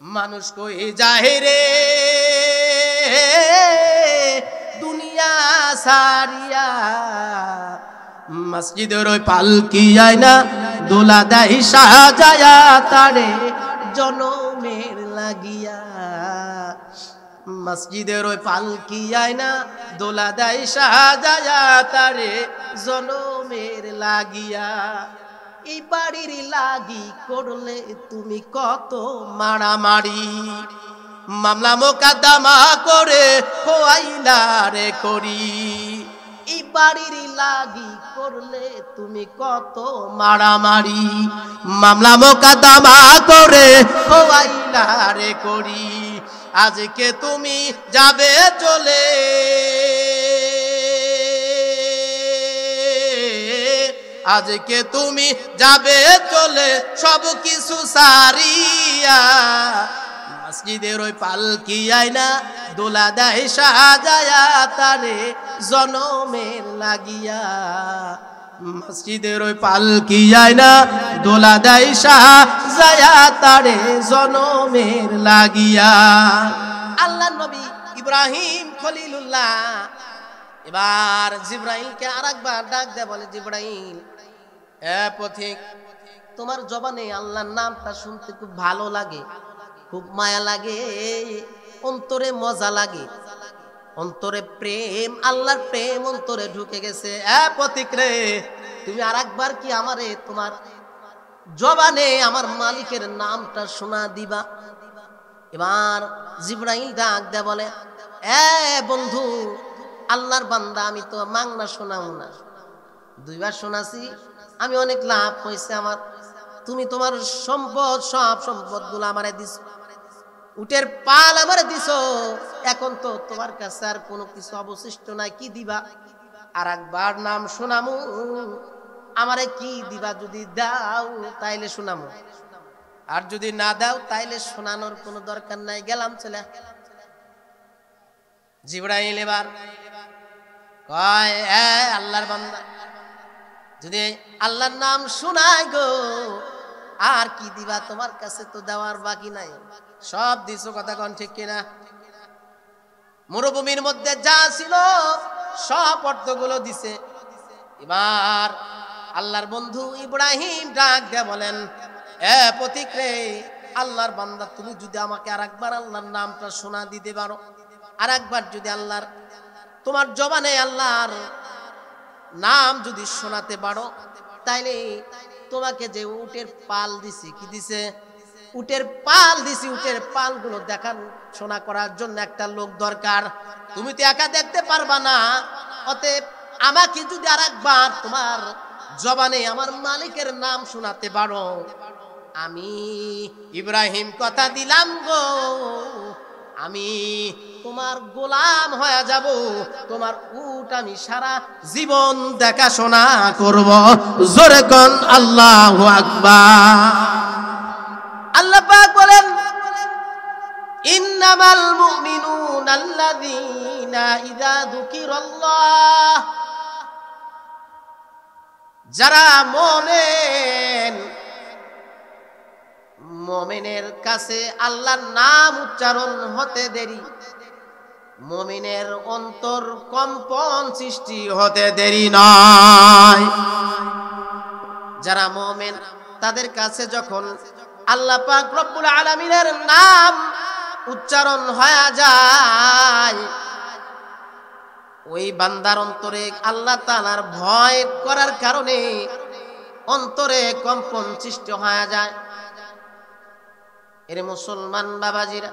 মানুষ কই যায় রে দুনিয়া সারিয়া, মসজিদের ওই পালকি আয়না দোলা দেয় সাজায়া তারে জনমের লাগিয়া। মসজিদের ওই পালকি আয়না দোলা দেয় সাজায়া তারে জনমের লাগিয়া। এই বাড়ির লাগি করলে তুমি কত মারামারি, মামলা মোকদ্দমা করে খোয়াইলা রে করি। এই বাড়ির লাগি করলে তুমি কত মারামারি, মামলা মোকদ্দমা করে খোয়াইলা রে করি। আজকে তুমি যাবে চলে, আজকে তুমি যাবে চলে সব কিছু সারিয়া। মসজিদের ওই পালকি আয়না দোলা দেয় সাজায়া তারে জনমের লাগিয়া। মসজিদের ওই পালকি আয়না দোলা দেয় সাজায়া তারে জনমের লাগিয়া। আল্লাহ নবী ইব্রাহিম খলিলুল্লাহ এবার জিব্রাইলকে আরেকবার ডাক দেয়, বলে জিব্রাইল পথিক, তোমার জবানে আল্লাহর নামটা শুনতে খুব ভালো লাগে, খুব মায়া লাগে, অন্তরে মজা লাগে, অন্তরে প্রেম, আল্লাহর প্রেম অন্তরে ঢুকে গেছে। পথিক রে, তুমি আরেকবার কি আমারে তোমার জবানে আমার মালিকের নামটা শোনা দিবা? এবার জিব্রাইল ডাক দেয়, বলে বন্ধু, আল্লাহর বান্দা, আমি তো মাংনা শোনাও না, দুইবার শোনাছি, আমি অনেক লাভ হয়েছে আমার। তুমি তোমার সম্পদ, সব সম্পদ গুলো আমারে দিছ, উটের পাল আমারে দিছ, এখন তো তোমার কাছে আর কোনো কিছু অবশিষ্ট নাই, কি দিবা? আর একবার নাম শোনামু, আমারে কি দিবা? যদি দাও তাইলে শোনামু, আর যদি না দাও তাইলে শোনানোর কোনো দরকার নাই, গেলাম চলে। জিব্রাইল এবার কয়, আল্লাহর বান্দা, যদি আল্লাহর নাম শোনাই গো, আর কি দিবা? তোমার কাছে তো দেওয়ার বাকি নাই, সব দিছো, কথা কোন ঠিক কিনা? মরুভূমির মধ্যে যা ছিল সব অর্থগুলো দিছে। এবার আল্লাহর বন্ধু ইব্রাহিম ডাক দিয়ে বলেন, পথিক রে, আল্লাহর বান্দা, তুমি যদি আমাকে আরেকবার আল্লাহর নামটা শোনা দিতে পারো, আরেকবার যদি আল্লাহর তোমার জবানে আল্লাহর নাম যদি শোনাতে পারো, তাইলে তোমাকে যে উটের পাল দিছি, কি দিছে? উটের পাল দিছি, উটের পালগুলো দেখাশোনা করার জন্য একটা লোক দরকার, তুমি তো একা দেখতে পারবা না, অতএব আমাকে যদি আরেকবার তোমার জবানে আমার মালিকের নাম শোনাতে পারো, আমি ইব্রাহিম কথা দিলাম গো, আমি তোমার গোলাম হয়ে যাব, তোমার উট আমি সারা জীবন দেখাশোনা করব। জোরে কোন আল্লাহু আকবার। আল্লাহ পাক বলেন, ইন্নামাল মুমিনুনা আল্লাযীনা ইযা যুকিরাল্লাহ, যারা মুমিন, মুমিনের কাছে আল্লাহর নাম উচ্চারণ হতে দেরি, মুমিনের অন্তর কম্পন সৃষ্টি হতে দেরি নয়। যারা মুমিন, তাদের কাছে যখন আল্লাহ পাক রব্বুল আলামিনের নাম উচ্চারণ হয়ে যায়, ওই বান্দার অন্তরে আল্লাহ তাআলার ভয় করার কারণে অন্তরে কম্পন সৃষ্টি হয়ে যায়। এর মুসলমান বাবাজিরা,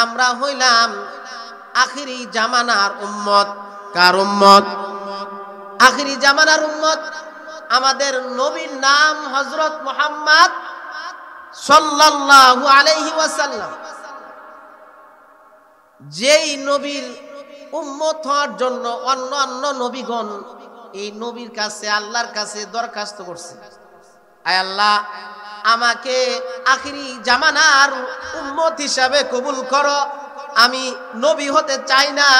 আমরা হইলাম আখিরি জামানার উম্মত। কার উম্মত? আখিরি জামানার উম্মত। আমাদের নবীর নাম হযরত মুহাম্মদ সাল্লাল্লাহু আলাইহি ওয়াসাল্লাম। যেই নবীর উম্মত হওয়ার জন্য অন্য নবীগণ এই নবীর কাছে, আল্লাহর কাছে দরখাস্ত করছে, আয় আল্লাহ, আমাকে আখিরি জামানার উম্মত হিসাবে কবুল করো, আমি নবী হতে চাই না,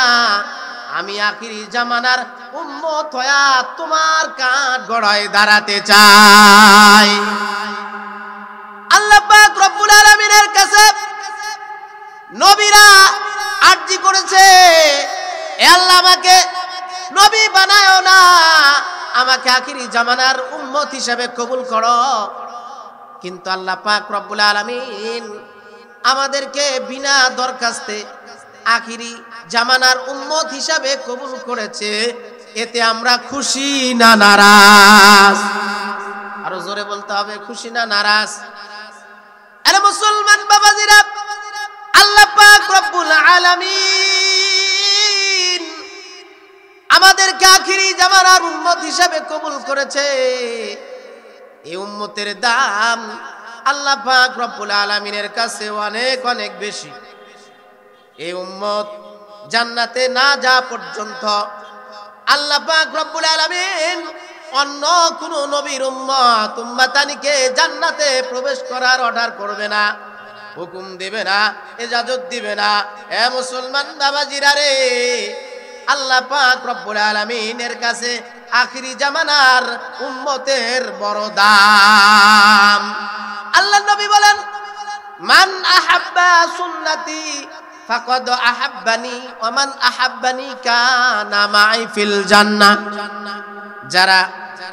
আমি আখিরি জামানার উম্মত হয়া তোমার কাঠ গড়ায় দাঁড়াতে চাই। নবীরা আরজি করেছে, এ আল্লাহ আমাকে নবী বানায়ো না, আমাকে আখিরি জামানার উম্মত হিসেবে কবুল করো। কিন্তু আল্লাহ পাক রব্বুল আলামিন আমাদেরকে বিনা দরখাস্তে আখিরি জামানার উম্মত হিসাবে কবুল করেছে। এতে আমরা খুশি না নারাজ? আরো জোরে বলতে হবে, খুশি না নারাজ? আরে মুসলমান বাবাজিরা, আল্লাহ পাক রব্বুল আলামিন আমাদেরকে আখিরি জামানার উম্মত হিসাবে কবুল করেছে। এই উম্মতের দাম আল্লাহ পাক রব্বুল আলামিনের কাছে অনেক অনেক বেশি। এই উম্মত জান্নাতে না যাওয়া পর্যন্ত আল্লাহ পাক রব্বুল আলামিন অন্য কোন নবীর উম্মতানিকে জান্নাতে প্রবেশ করার অর্ডার করবে না, হুকুম দিবে না, ইজাজত দিবে না। এ মুসলমান বাবাজিরা রে, আল্লাহ পাক রব্বুল আলামিনের কাছে আখিরি জামানার উম্মতের বড় দাম। আল্লাহ নবী বলেন, মান আহাব্বা সুন্নতি ফাকাদ আহাব্বানি ওয়া মান আহাব্বানি কানা মাই ফিল জান্নাহ। যারা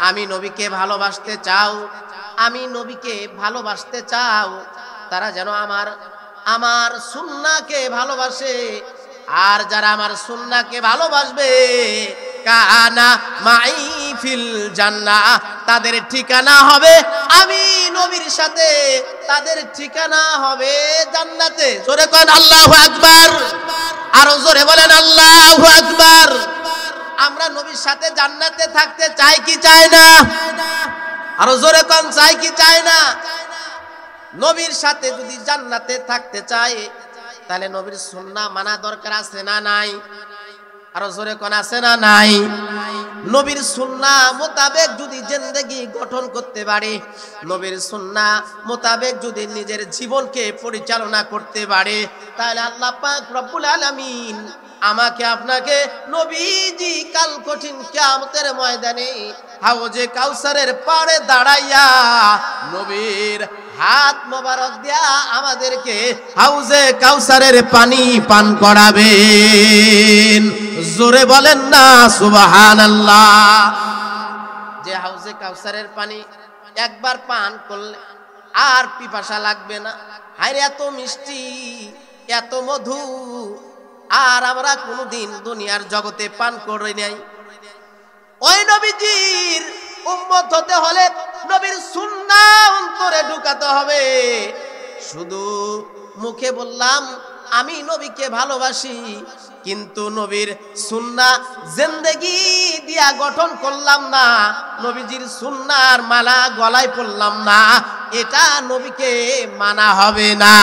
আমি নবীকে ভালোবাসতে চাও, আমি নবীকে ভালোবাসতে চাও, তারা যেন আমার সুন্নাহকে ভালোবাসে। আর যারা আমার সুন্নাহকে ভালোবাসবে, কানা মাই ফিল জান্নাহ, তাদের ঠিকানা হবে আমি নবীর সাথে, তাদের ঠিকানা হবে জান্নাতে। জোরে কোন আল্লাহু আকবার, আরো জোরে বলেন আল্লাহু আকবার। আমরা নবীর সাথে জান্নাতে থাকতে চাই কি চাই না? আরো জোরে কোন চাই কি চাই না? নবীর সাথে যদি জান্নাতে থাকতে চাই, তাহলে নবীর সুন্নাহ মানা দরকার আছে না নাই? আরো জোরে কোন আছে না নাই? নবীর সুন্নাহ মোতাবেক যদি জিন্দেগি গঠন করতে পারে, নবীর সুন্নাহ মোতাবেক যদি নিজের জীবনকে পরিচালনা করতে পারে, তাহলে আল্লাহ পাক রব্বুল আলামিন আমাকে আপনাকে নবীজি কাল কঠিন কিয়ামতের ময়দানে হাউজে কাউসারের পাড়ে দাঁড়াইয়া নবীর হাত মোবারক দিয়া আমাদেরকে হাউজে কাউসারের পানি পান করাবেন। জোরে বলেন না সুবহানাল্লাহ। যে হাউজে কাউসারের পানি একবার পান করলে আর পিপাসা লাগবে না। হায় এত মিষ্টি, এত মধু আর আমরা কোনদিন দুনিয়ার জগতে পান করে নাই। ওই নবীজির উম্মত হতে হলে নবীর সুন্নাহ অন্তরে ঢুকাতে হবে। শুধু মুখে বললাম আমি নবীকে ভালোবাসি, কিন্তু নবীর সুন্নাহ জিন্দেগি দিয়া গঠন করলাম না, নবীজির সুন্নাহর মালা গলায় পড়লাম না, এটা নবীকে মানা হবে না।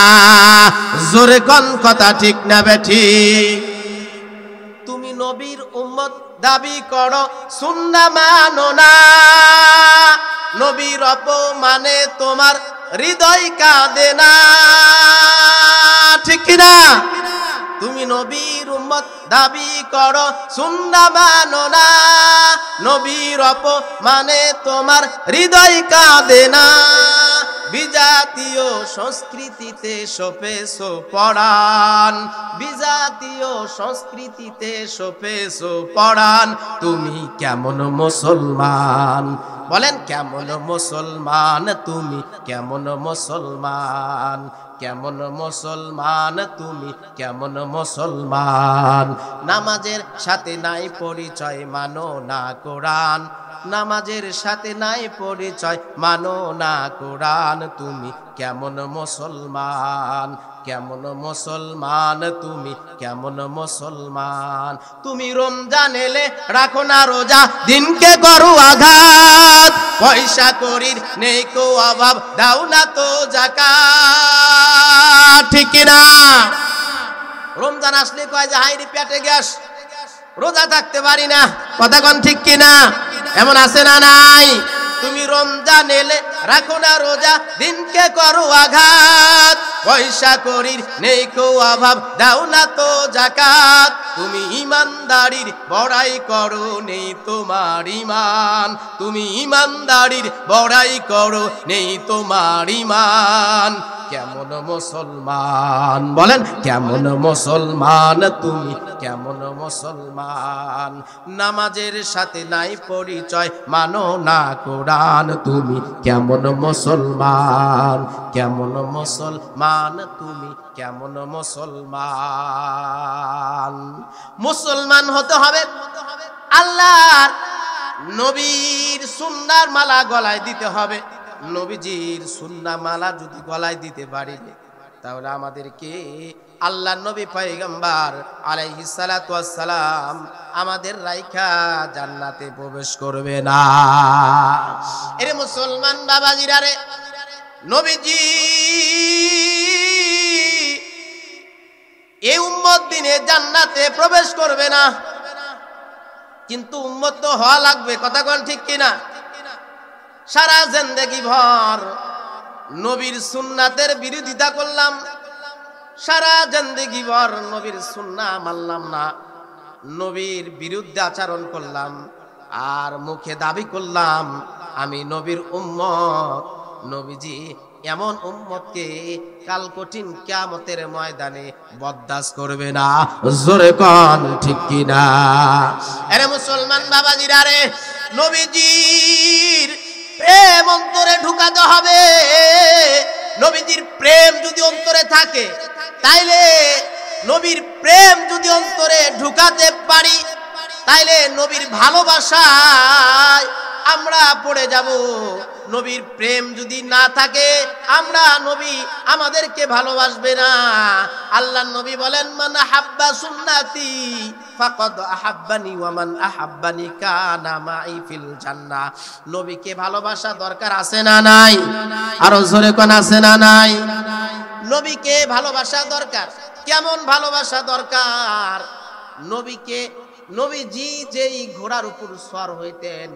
জোরে কোন কথা ঠিক না বেঠিক? তুমি নবীর উম্মত দাবি করো, সুন্নাহ মানো না, নবীর অপমানে তোমার হৃদয় কাঁদে না, ঠিক কিনা? তুমি নবীর উম্মত দাবি করো, সুন্নাহ মানো না, নবীর অপমানে তোমার হৃদয় কাঁদে না। বিজাতীয় সংস্কৃতিতে সপেছো পরাণ, বিজাতীয় সংস্কৃতিতে সপেছো পরাণ, তুমি কেমন মুসলমান? বলেন কেমন মুসলমান তুমি? কেমন মুসলমান? কেমন মুসলমান তুমি? কেমন মুসলমান? নামাজের সাথে নাই পরিচয়, মানো না কোরআন, নামাজের সাথে নাই পরিচয়, মানো না কোরআন, তুমি কেমন মুসলমান? কেমন মুসলমান তুমি? কেমন মুসলমান? তুমি রমজান এলে রাখো না রোজা, দিনকে করো আঘাত, পয়সা করির নেই কো অভাব, দাও না তো যাকাত, ঠিক না? রমজান আসলে কয় যে হাইরে পেটে গ্যাস, রোজা থাকতে পারি না, কথা কোন ঠিক কিনা? এমন আছে না নাই? তুমি রমজান এলে রাখো না রোজা, দিনকে করো আঘাত, পয়সা করির নেই কো অভাব, দাও না তো যাকাত, তুমি ইমানদারির বড়াই করো, নেই তোমার ইমান, তুমি ইমানদারির বড়াই করো, নেই তোমার ইমান, কেমন মুসলমান, বলেন কেমন মুসলমান তুমি, কেমন মুসলমান। নামাজের সাথে নাই পরিচয়, মানো না কোরআন, তুমি কেমন মুসলমান, কেমন মুসলমান তুমি, কেমন মুসলমান। মুসলমান হতে হবে আল্লাহর নবীর সুন্নাহর মালা গলায় দিতে হবে। নবীজির সুন্নাহ মালা যদি গলায় দিতে পারি, তাহলে আমাদেরকে আল্লাহর নবী পয়গম্বর আলাইহিস সালাতু ওয়াস সালাম আমাদের রাইখা জান্নাতে প্রবেশ করবে না। এরে মুসলমান বাবাজিরা রে, নবীজি এই উম্মত দিনে জান্নাতে প্রবেশ করবে না, কিন্তু উম্মত তো হওয়া লাগবে, কথা কোন ঠিক কিনা? সারা জিন্দেগি ভর নবীর সুন্নাতের বিরোধিতা করলাম, সারা জিন্দেগি ভর নবীর সুন্নাহ মানলাম না, নবীর বিরুদ্ধে আচরণ করলাম, আর মুখে দাবি করলাম আমি নবীর উম্মত। নবীজি এমন উম্মতকে কাল কঠিন কিয়ামতের ময়দানে বরদাস্ত করবে না, জোরে কোন ঠিক কিনা? আরে মুসলমান বাবাজিরা রে, নবীজির প্রেম অন্তরে ঢুকাতে হবে। নবীজির প্রেম যদি অন্তরে থাকে, তাইলে নবীর প্রেম যদি অন্তরে ঢুকাতে পারি, তাইলে নবীর ভালোবাসায় আমরা পড়ে যাব। নবীর প্রেম যদি না থাকে, আমরা নবী আমাদেরকে ভালোবাসবে না। আল্লাহর নবী বলেন, মান হাব্বা সুন্নতি ফাকাদ আহাব্বানি ওয়া মান আহাব্বানি কানা মাই ফিল জান্নাহ। নবীকে ভালোবাসা দরকার আছে না নাই? আরো জোরে কোন আছে না নাই? নবীকে ভালোবাসা দরকার। কেমন ভালোবাসা দরকার? নবীজি যেই ঘোড়ার উপর সওয়ার হইতেন,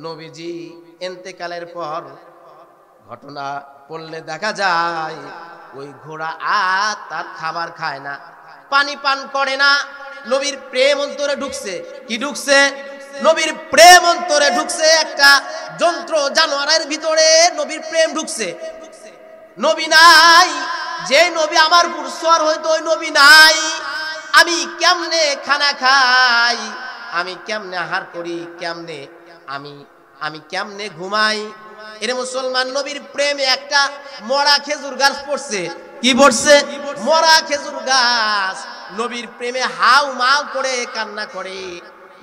নবীজি ইন্তেকালের পর ঘটনা পড়লে দেখা যায় ওই ঘোড়া আর তার খাবার খায় না, পানি পান করে না। নবীর প্রেম অন্তরে ঢুকছে। কি ঢুকছে? নবীর প্রেম অন্তরে ঢুকছে। একটা যন্ত্র জানোয়ারের ভিতরে নবীর প্রেম ঢুকছে। নবী নাই, যে নবী আমার উপর সওয়ার হইতো ওই নবী নাই। আমি কেমনে খানা খাই, আমি কেমনে আহার করি, কেমনে আমি কেমনে ঘুমাই? এর মুসলমান নবীর প্রেমে একটা মরা খেজুর গাছ পড়ছে। কি পড়ছে? মরা খেজুর গাছ। নবীর প্রেমে হাউ মাউ করে কান্না করে।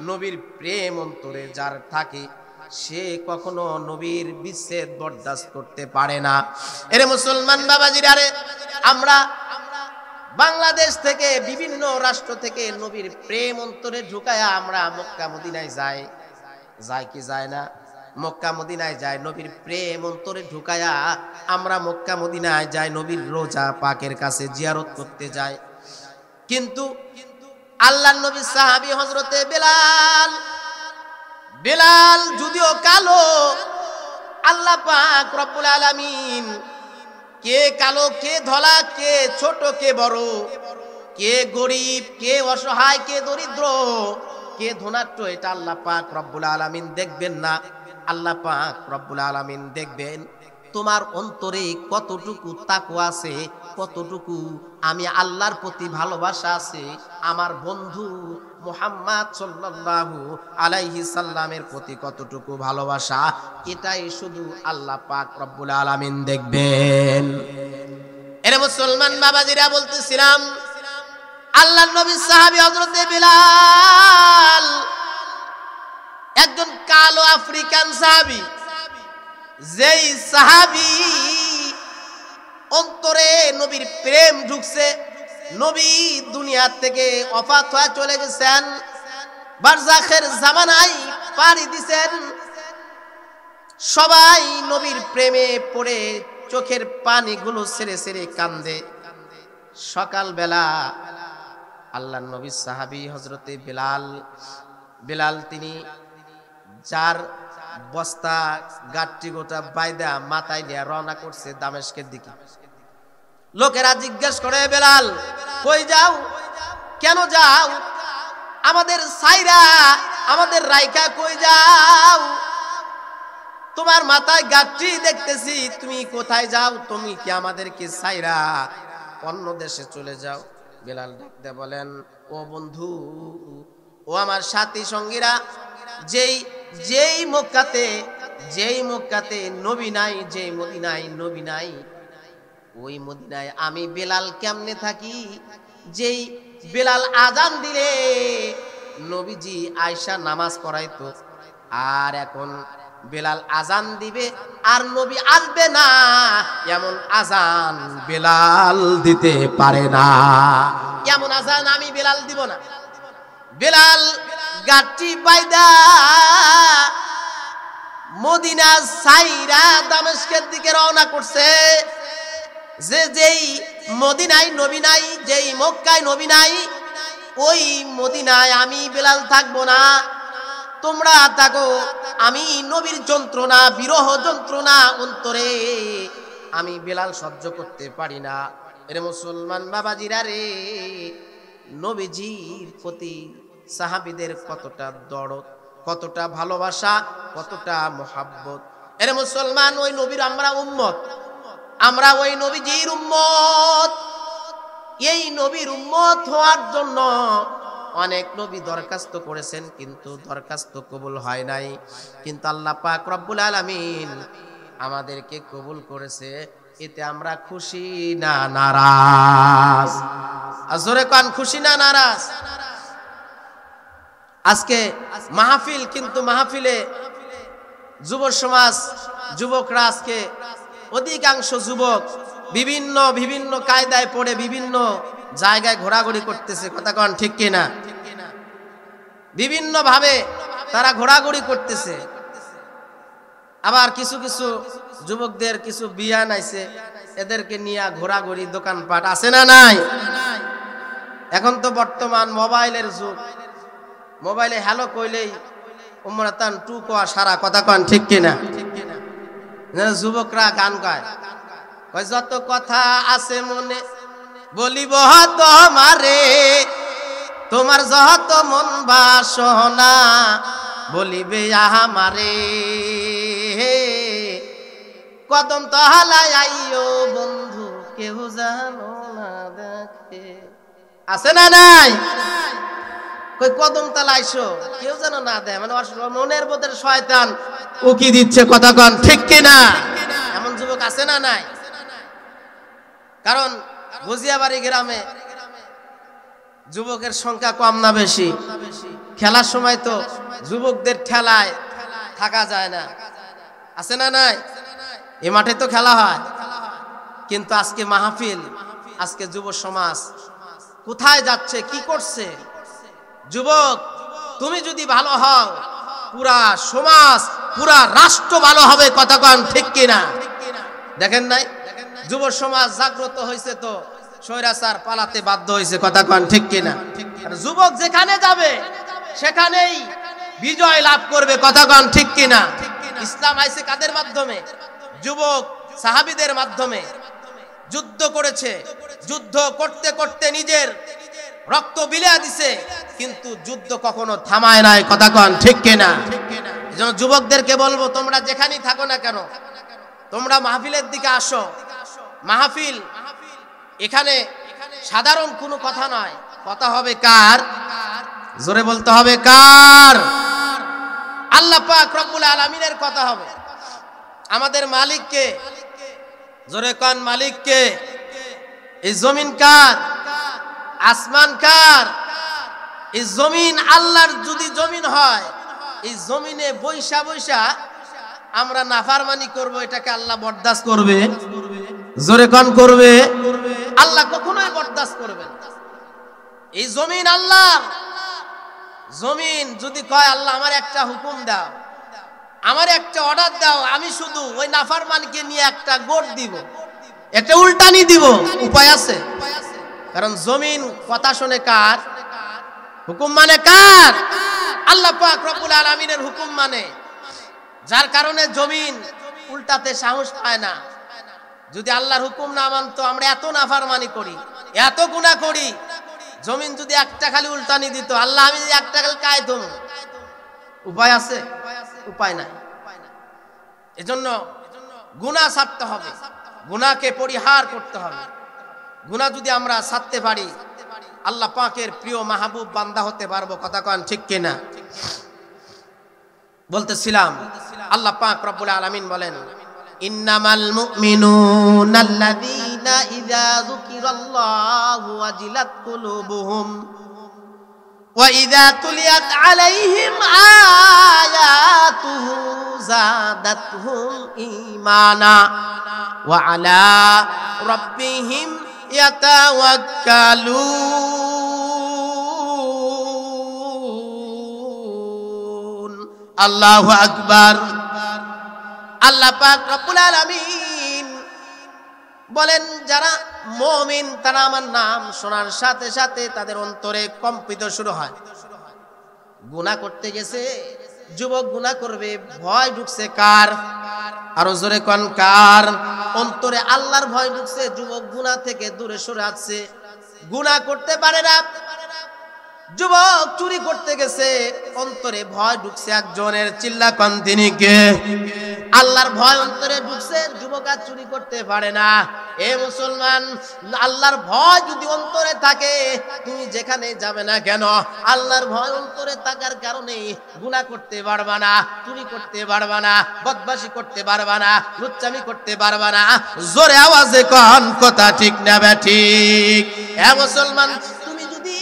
নবীর প্রেম অন্তরে যার থাকে, সে কখনো নবীর বিচ্ছেদ বরদাস্ত করতে পারে না। এর মুসলমান বাবাজিরা রে, আমরা বাংলাদেশ থেকে, বিভিন্ন রাষ্ট্র থেকে নবীর প্রেম অন্তরে ঢুকায়া আমরা মক্কা মদিনায় যাই কি যায় না? মক্কা মদিনায় যায়, নবীর প্রেম অন্তরে ঢুকায়া আমরা মক্কা মদিনায় যাই, নবীর রোজা পাকের কাছে জিয়ারত করতে যাই। কিন্তু আল্লাহর নবীর সাহাবী হযরতে বেলাল যদিও কালো, আল্লাহ পাক রব্বুল আলামিন কে কালো, কে ধলা, কে ছোট, কে বড়, কে গরিব, কে অসহায়, কে দরিদ্র, কে ধনাঢ্য, এটা আল্লাহ পাক রব্বুল আলামিন দেখবেন না। আল্লাহ পাক রব্বুল আলামিন দেখবেন তোমার অন্তরে কতটুকু তাকওয়া আছে, কতটুকু আমি আল্লাহর প্রতি ভালোবাসা আছে, আমার বন্ধু মুহাম্মদ সাল্লাল্লাহু আলাইহি সাল্লামের প্রতি কতটুকু ভালোবাসা, এটাই শুধু আল্লাহ পাক রব্বুল আলামিন দেখবেন। এর মুসলমান বাবাজিরা, বলতেছিলাম আল্লাহর নবীর সাহাবী হযরতে বেলাল একজন কালো আফ্রিকান সাহাবী। যেই সাহাবী অন্তরে নবীর প্রেম ঢুকছে, নবী দুনিয়া থেকে ওফাত হয়ে চলে গেছেন, বারজাখের জামানায় পাড়ি দিছেন। সবাই নবীর প্রেমে পড়ে চোখের পানিগুলো ছেড়ে ছেড়ে কান্দে। সকালবেলা আল্লাহর নবীর সাহাবী হযরতে বেলাল তিনি চার বস্তা গাট্টি গোটা বাইদা মাথায় নিয়ে রওনা করছে দামেস্কের দিকে। লোকেরা জিজ্ঞেস করে, বেলাল কই যাও, কেন যাও, আমাদের সাইরা আমাদের রাইকা কই যাও? তোমার মাথায় গাঁটটি দেখতেছি, তুমি কোথায় যাও? তুমি কি আমাদেরকে ছাইরা অন্য দেশে চলে যাও? বেলাল ডাকতে বলেন, ও বন্ধু, ও আমার সাথী সঙ্গীরা, যেই যেই মক্কাতে নবী নাই, যেই মদিনায় নবী নাই, ওই মদিনায় আমি বেলাল কেমনে থাকি? যেই বেলাল আজান দিলে নবীজি আয়েশা নামাজ পড়াইতো, আর এখন বেলাল আজান দিবে আর নবী আসবে না, এমন আজান বেলাল দিতে পারে না। এমন আজান আমি বেলাল দিব না। বেলাল গাটি বাইদা মদিনা সাইরা দামেস্কের দিকে রওনা করছে। যেই মদিনায় নবী নাই, যেই মক্কায় নবী নাই, ওই মদিনায় আমি বেলাল থাকবো না, তোমরা থাকো। আমি নবীর যন্ত্রণা, বিরহ যন্ত্রণা অন্তরে আমি বেলাল সহ্য করতে পারি না। এরে মুসলমান বাবাজিরা রে, নবীজির প্রতি সাহাবীদের কতটা দরদ, কতটা ভালোবাসা, কতটা মোহাব্বত। এরে মুসলমান, ওই নবীর আমরা উম্মত, আমরা ওই নবীজির উম্মত। এই নবীর উম্মত হওয়ার জন্য অনেক নবী দরখাস্ত করেছেন, কিন্তু দরখাস্ত কবুল হয় নাই। কিন্তু আল্লাহ পাক রব্বুল আলামিন আমাদেরকে কবুল করেছে, এতে আমরা খুশি না নারাজ? আজরে কান খুশি না নারাজ? আজকে মাহফিল, কিন্তু মাহফিলে যুব সমাজ, যুবকরা, আজকে অধিকাংশ যুবক বিভিন্ন বিভিন্ন কায়দায় পড়ে বিভিন্ন জায়গায় ঘোরাঘুরি করতেছে। কথা কন ঠিক কিনা? বিভিন্ন ভাবে তারা ঘোরাঘুরি করতেছে। আবার কিছু কিছু যুবকদের কিছু বিয়ান আইছে, এদেরকে নিয়ে ঘোরাঘুরি, দোকানপাট আছে না নাই? এখন তো বর্তমান মোবাইলের যুগ, মোবাইলে হ্যালো কইলেই উমরাতান টু কোয়া সারা। কথা কন ঠিক কিনা? যুবকরা গান গায়, যত কথা আছে মনে বলিব তোমারে, তোমার যত মন বাসনা বলিবে আমারে, কদম তহালায় আইও বন্ধু, কেউ জানো না দেখে। আছে না নাই? কই কদম তালাইছো, কেউ যেন না দেয়, মানে মনের বোধের শয়তান উকি দিচ্ছে। কথা কন ঠিক কিনা? এমন যুবক আছে না নাই? কারণ গুজিয়াবাড়ি গ্রামে যুবকের সংখ্যা কম না বেশি? খেলার সময় তো যুবকদের ঠেলায় থাকা যায় না, আছে না নাই? এই মাঠে তো খেলা হয়, কিন্তু আজকে মাহফিল, আজকে যুব সমাজ কোথায় যাচ্ছে, কি করছে? যুবক, তুমি যদি ভালো হও, পুরা সমাজ, পুরা রাষ্ট্র ভালো হবে। কথা কন ঠিক কিনা? দেখেন নাই, যুব সমাজ জাগ্রত হয়েছে তো স্বৈরাচার পালাতে বাধ্য হয়েছে। কথা কন ঠিক কিনা? যুবক যেখানে যাবে সেখানেই বিজয় লাভ করবে। কথা কন ঠিক কিনা? ইসলাম আইছে কাদের মাধ্যমে? যুবক সাহাবীদের মাধ্যমে। যুদ্ধ করেছে, যুদ্ধ করতে করতে নিজের রক্ত বিলিয়ে দিছে, কিন্তু যুদ্ধ কখনো থামায় নাই। কথা কন ঠিক কিনা? এজন্য যুবকদেরকে বলবো, তোমরা যেখানেই থাকো না কেন, তোমরা মাহফিলের দিকে আসো। মাহফিল এখানে সাধারণ কোনো কথা নয়, কথা হবে কার? জোরে বলতে হবে কার? আল্লাহ পাক রব্বুল আলামিনের কথা হবে। আমাদের মালিককে, জোরে কন মালিককে। এই জমিন কার? আসমান কার? এই জমিন আল্লাহর যদি জমিন হয়, এই জমিনে বৈশা বৈশা আমরা নাফরমানি করব, এটাকে আল্লাহ বরদাস্ত করবে? জোরে কন করবে? আল্লাহ কখনোই বরদাস্ত করবে না। এই জমিন আল্লাহর জমিন। যদি কয় আল্লাহ আমার একটা হুকুম দাও, আমার একটা অর্ডার দাও, আমি শুধু ওই নাফরমানকে নিয়ে একটা গোট দিব, একটা উল্টানি দিব, উপায় আছে? কারণ জমিন কথা শুনে কার? হুকুম মানে কার? আল্লাহ পাক রব্বুল আলামিনের হুকুম মানে। যার কারণে জমিন উল্টাতে সাহস পায় না। যদি আল্লাহর হুকুম না মানতো, আমরা এত নাফরমানি করি, এত গুনাহ করি, জমিন যদি একটা খালি উল্টানি দিত, আল্লাহ আমি একটা খালি কায় দেব, উপায় আছে? উপায় নাই। এজন্য গুনাহ ছাড়তে হবে, গুনাহকে পরিহার করতে হবে। গুনাহ যদি আমরা ছাড়তে পারি আল্লাহ পাকের প্রিয় মাহবুব বান্দা হতে পারবো। কথা কন ঠিক কিনা? বলতেছিলাম আল্লাহ পাক রব্বুল আলামিন বলেন, ইন্নামাল মুমিনুনা আল্লাযীনা ইযা যুকিরাল্লাহু ওয়াজিলাত কুলুবুহুম ওয়া ইযা তুলিয়াত আলাইহিম আয়াতুহু যাদাতহুম ঈমানা ওয়া আলা রাব্বিহিম ইয়াতাওয়াক্কালুন। আল্লাহু আকবার। আল্লাহ পাক রব্বুল আলামিন বলেন, যারা মুমিন তারা আমার নাম শোনার সাথে সাথে তাদের অন্তরে কম্পিত শুরু হয়। গুনাহ করতে গেছে যুবক, গুনাহ করবে, ভয় ঢুকছে কার? আরো জোরে কোন কার? অন্তরে আল্লাহর ভয় ঢুকছে, যুবক গুনাহ থেকে দূরে সরে আসছে, গুনাহ করতে পারে না। যুবক চুরি করতে গেছে, অন্তরে ভয় ঢুকছে একজনের, চিল্লা কোন তিনি কে? আল্লাহর ভয় অন্তরে ঢুকছে, যুবক আর চুরি করতে পারে না। এ মুসলমান, আল্লাহর ভয় যদি অন্তরে থাকে তুমি যেখানে যাবে না কেন আল্লাহর ভয় অন্তরে থাকার কারণে গুনাহ করতে পারবা না, চুরি করতে পারবা না, বদমাশি করতে পারবা না, লুচ্চামি করতে পারবা না। জোরে আওয়াজে কোন কথা ঠিক না ঠিক? এ মুসলমান, তুমি যদি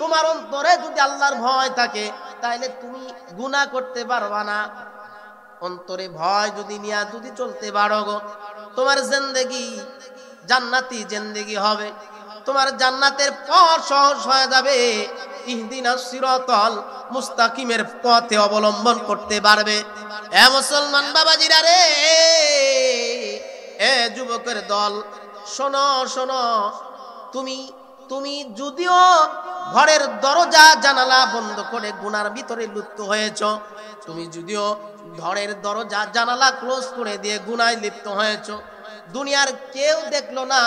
তোমার অন্তরে যদি আল্লাহর ভয় থাকে তাহলে তুমি গুনাহ করতে পারবা না। অন্তরে ভয় যদি নিয়ে যদি চলতে পারো গো, তোমার জিন্দেগি জান্নাতি জিন্দেগি হবে, তোমার জান্নাতের পথ সহজ হয়ে যাবে। ইহদিনাস সিরাতাল মুস্তাকিমের পথে অবলম্বন করতে পারবে। এ মুসলমান বাবাজিরা রে, এ যুবকের দল, শোনো শোনো, তুমি যদিও ঘরের দরজা জানালা বন্ধ করে গুনার ভিতরে লিপ্ত হয়েছো, তুমি যদিও ঘরের দরজা জানালা ক্লোজ করে দিয়ে গুনায় লিপ্ত হয়েছো, দুনিয়ার কেউ দেখলো না,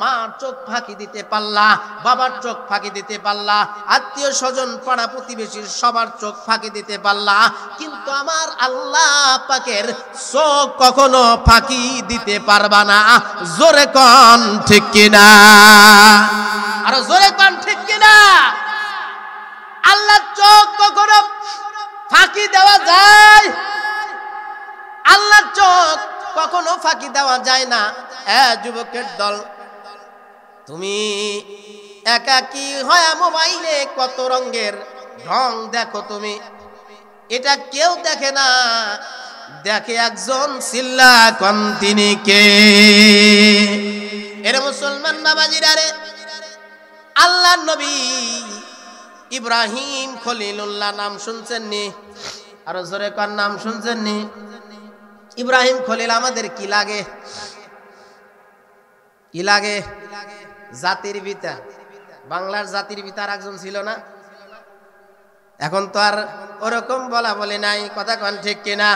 মার চোখ ফাঁকি দিতে পারলা, বাবার চোখ ফাঁকি দিতে পারলা, আত্মীয় স্বজন পাড়া প্রতিবেশীর সবার চোখ ফাঁকি দিতে পারলা, কিন্তু আমার আল্লাহ পাকের চোখ কখনো ফাঁকি দিতে পারবা না। জোরে কোন ঠিক কিনা? আরো জোরে কোন ঠিক কিনা? আল্লাহর চোখ কখনো ফাঁকি দেওয়া যায়? আল্লাহর চোখ কখনো ফাঁকি দেওয়া যায় না। যুবকের দল, তুমি একাকী হয়ে মোবাইলে কত রঙের ঢং দেখো, তুমি এটা কেউ দেখে না, দেখে একজন, চিল্লা কোন তিনি কে? এর মুসলমান বাবাজিরা রে, আল্লাহর নবী ইব্রাহিম খলিলুল্লাহ নাম শুনছেন নি? আরো জোরে কোন নাম শুনছেন নি? ইব্রাহিম খলিল আমাদের কি লাগে? কি লাগে? জাতির পিতা। বাংলার জাতির পিতা আর একজন ছিল না? এখন তো আর ওরকম বলা বলে নাই, কথা কোন ঠিক কিনা?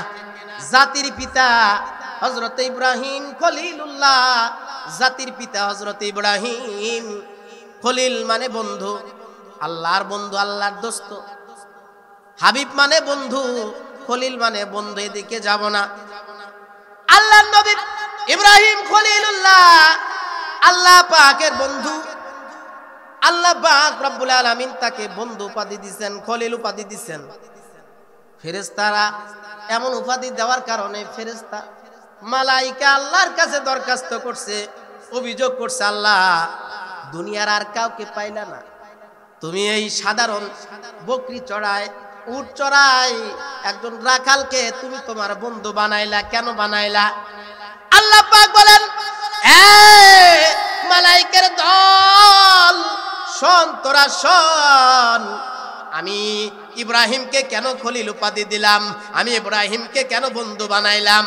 জাতির পিতা হযরত ইব্রাহিম খলিলুল্লাহ, জাতির পিতা হযরত ইব্রাহিম। খলিল মানে বন্ধু, আল্লাহর বন্ধু, আল্লাহর দোস্ত। হাবিব মানে বন্ধু, খলিল মানে বন্ধু। এদিকে যাব না। আল্লাহর নবী ইব্রাহিম খলিলুল্লাহ আল্লাহ পাকের বন্ধু। আল্লাহ পাক রব্বুল আলামিন তাকে বন্ধু উপাধি দিবেন, খলিল উপাধি দিবেন। ফেরেশতারা এমন উপাধি দেওয়ার কারণে ফেরেশতা মালাইকা আল্লাহর কাছে দরখাস্ত করছে, অভিযোগ করছে, আল্লাহ দুনিয়ার আর কাউকে পাইলা না, তুমি এই সাধারণ বকরি চড়ায়, উট চড়ায় একজন রাখালকে তুমি তোমার বন্ধু বানাইলা, কেন বানাইলা? আল্লাহ পাক বলেন, এ মালাইকার দল, শোন তোরা শোন, আমি ইব্রাহিমকে কেন খলিল উপাধি দিলাম, আমি ইব্রাহিমকে কেন বন্ধু বানাইলাম।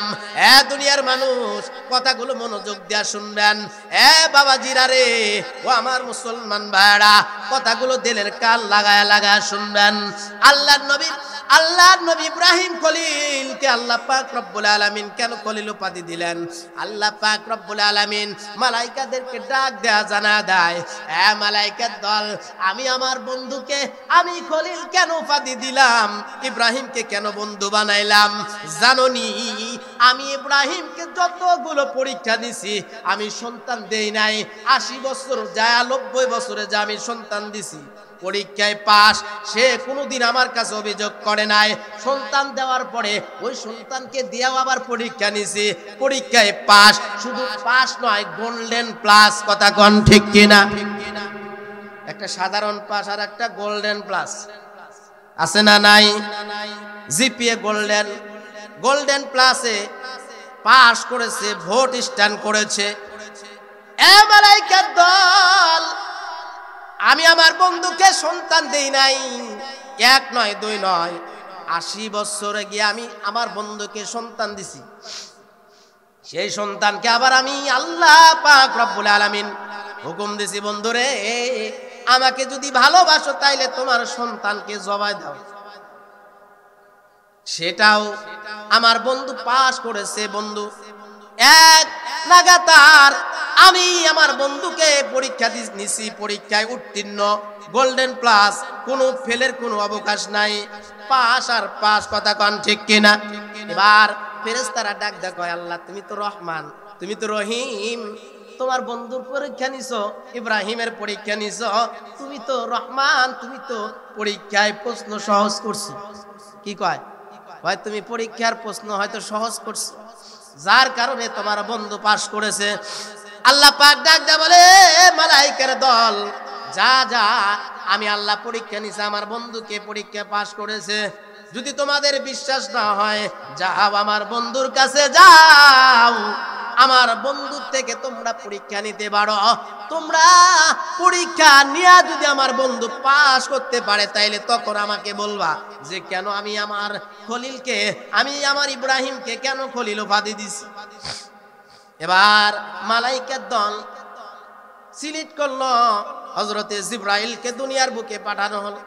দুনিয়ার মানুষ কথাগুলো মনোযোগ দিয়া শুনবেন। বাবাজিরা রে, ও আমার মুসলমান ভাইরা, কথাগুলো দিলের কান লাগায় লাগায় শুনবেন। আল্লাহর নবী ইব্রাহিম খলিলকে আল্লাহ পাক রব্বুল আলামিন কেন খলিল উপাধি দিলেন? আল্লাহ পাক রব্বুল আলামিন মালাইকাদেরকে ডাক দেয়া জানা দেয়, মালাইকার দল, আমি আমার বন্ধুকে আমি খলিল কেন উপাধি দিলাম, ইব্রাহিমকে কেন বন্ধু বানাইলাম জানোনি? আমি ইব্রাহিমকে যতগুলো পরীক্ষা দিছি আমি সন্তান দেই নাই। 80 বছর যায় 90 বছরে যা আমি সন্তান দিছি, পরীক্ষায় পাস। সে কোনোদিন আমার কাছে অভিযোগ করে নাই। সন্তান দেওয়ার পরে ওই সন্তানকে দিয়েও আবার পরীক্ষা নিছি, পরীক্ষায় পাস। শুধু পাস নয়, গোল্ডেন প্লাস। কথা কোন ঠিক কিনা? একটা সাধারণ পাস আর একটা গোল্ডেন প্লাস আছে না নাই? জিপিএ গোল্ডেন, গোল্ডেন প্লাসে পাস করেছে, ভোট স্ট্যান্ড করেছে। এ মালাইকার দল, আমি আমার বন্ধুকে সন্তান দেই নাই, 1 নয় 2 নয়, 80 বছরে গিয়ে আমি আমার বন্ধুকে সন্তান দিছি। সেই সন্তানকে আবার আমি আল্লাহ পাক রব্বুল আলামিন হুকুম দিছি, বন্ধুরে আমাকে যদি ভালোবাসো তাইলে তোমার সন্তানকে জবাই দাও। সেটাও আমার বন্ধু পাস করেছে। বন্ধু এক লাগাতার আমি আমার বন্ধুকে পরীক্ষা নিছি, পরীক্ষায় উত্তীর্ণ, গোল্ডেন প্লাস, কোনো ফেলের কোনো অবকাশ নাই, পাস আর পাস। কথা কোন ঠিক কিনা? এবার ফেরেশতারা ডাক দেয়, কয় আল্লাহ তুমি তো রহমান, তুমি তো রহিম, তোমার বন্ধুর পরীক্ষা নিছো, ইব্রাহিমের পরীক্ষা নিছো, তুমি তো রহমান, তুমি তো পরীক্ষায় প্রশ্ন সহজ করছো। কি কয়? হয় তুমি পরীক্ষার প্রশ্ন হয়তো সহজ করছো, যার কারণে তোমার বন্ধু পাস করেছে। আল্লাহ পাক ডাক দেয় বলে, মালাইকার দল যা যা, আমি আল্লাহ পরীক্ষা নিছি, আমার বন্ধুকে পরীক্ষা পাস করেছে। যদি তোমাদের বিশ্বাস না হয় যাও আমার বন্ধুর কাছে যাও, আমার বন্ধুর থেকে তোমরা পরীক্ষা নিতে পারো। তোমরা পরীক্ষা নিয়ে যদি আমার বন্ধু পাস করতে পারে তাইলে তখন আমাকে বলবা যে কেন আমি আমার খলিলকে, আমি আমার ইব্রাহিমকে কেন খলিল উপাধি দিছি। এবার মালাইকার দল সিলেক্ট করলো, হযরতে জিবরাইলকে দুনিয়ার বুকে পাঠানো হলো।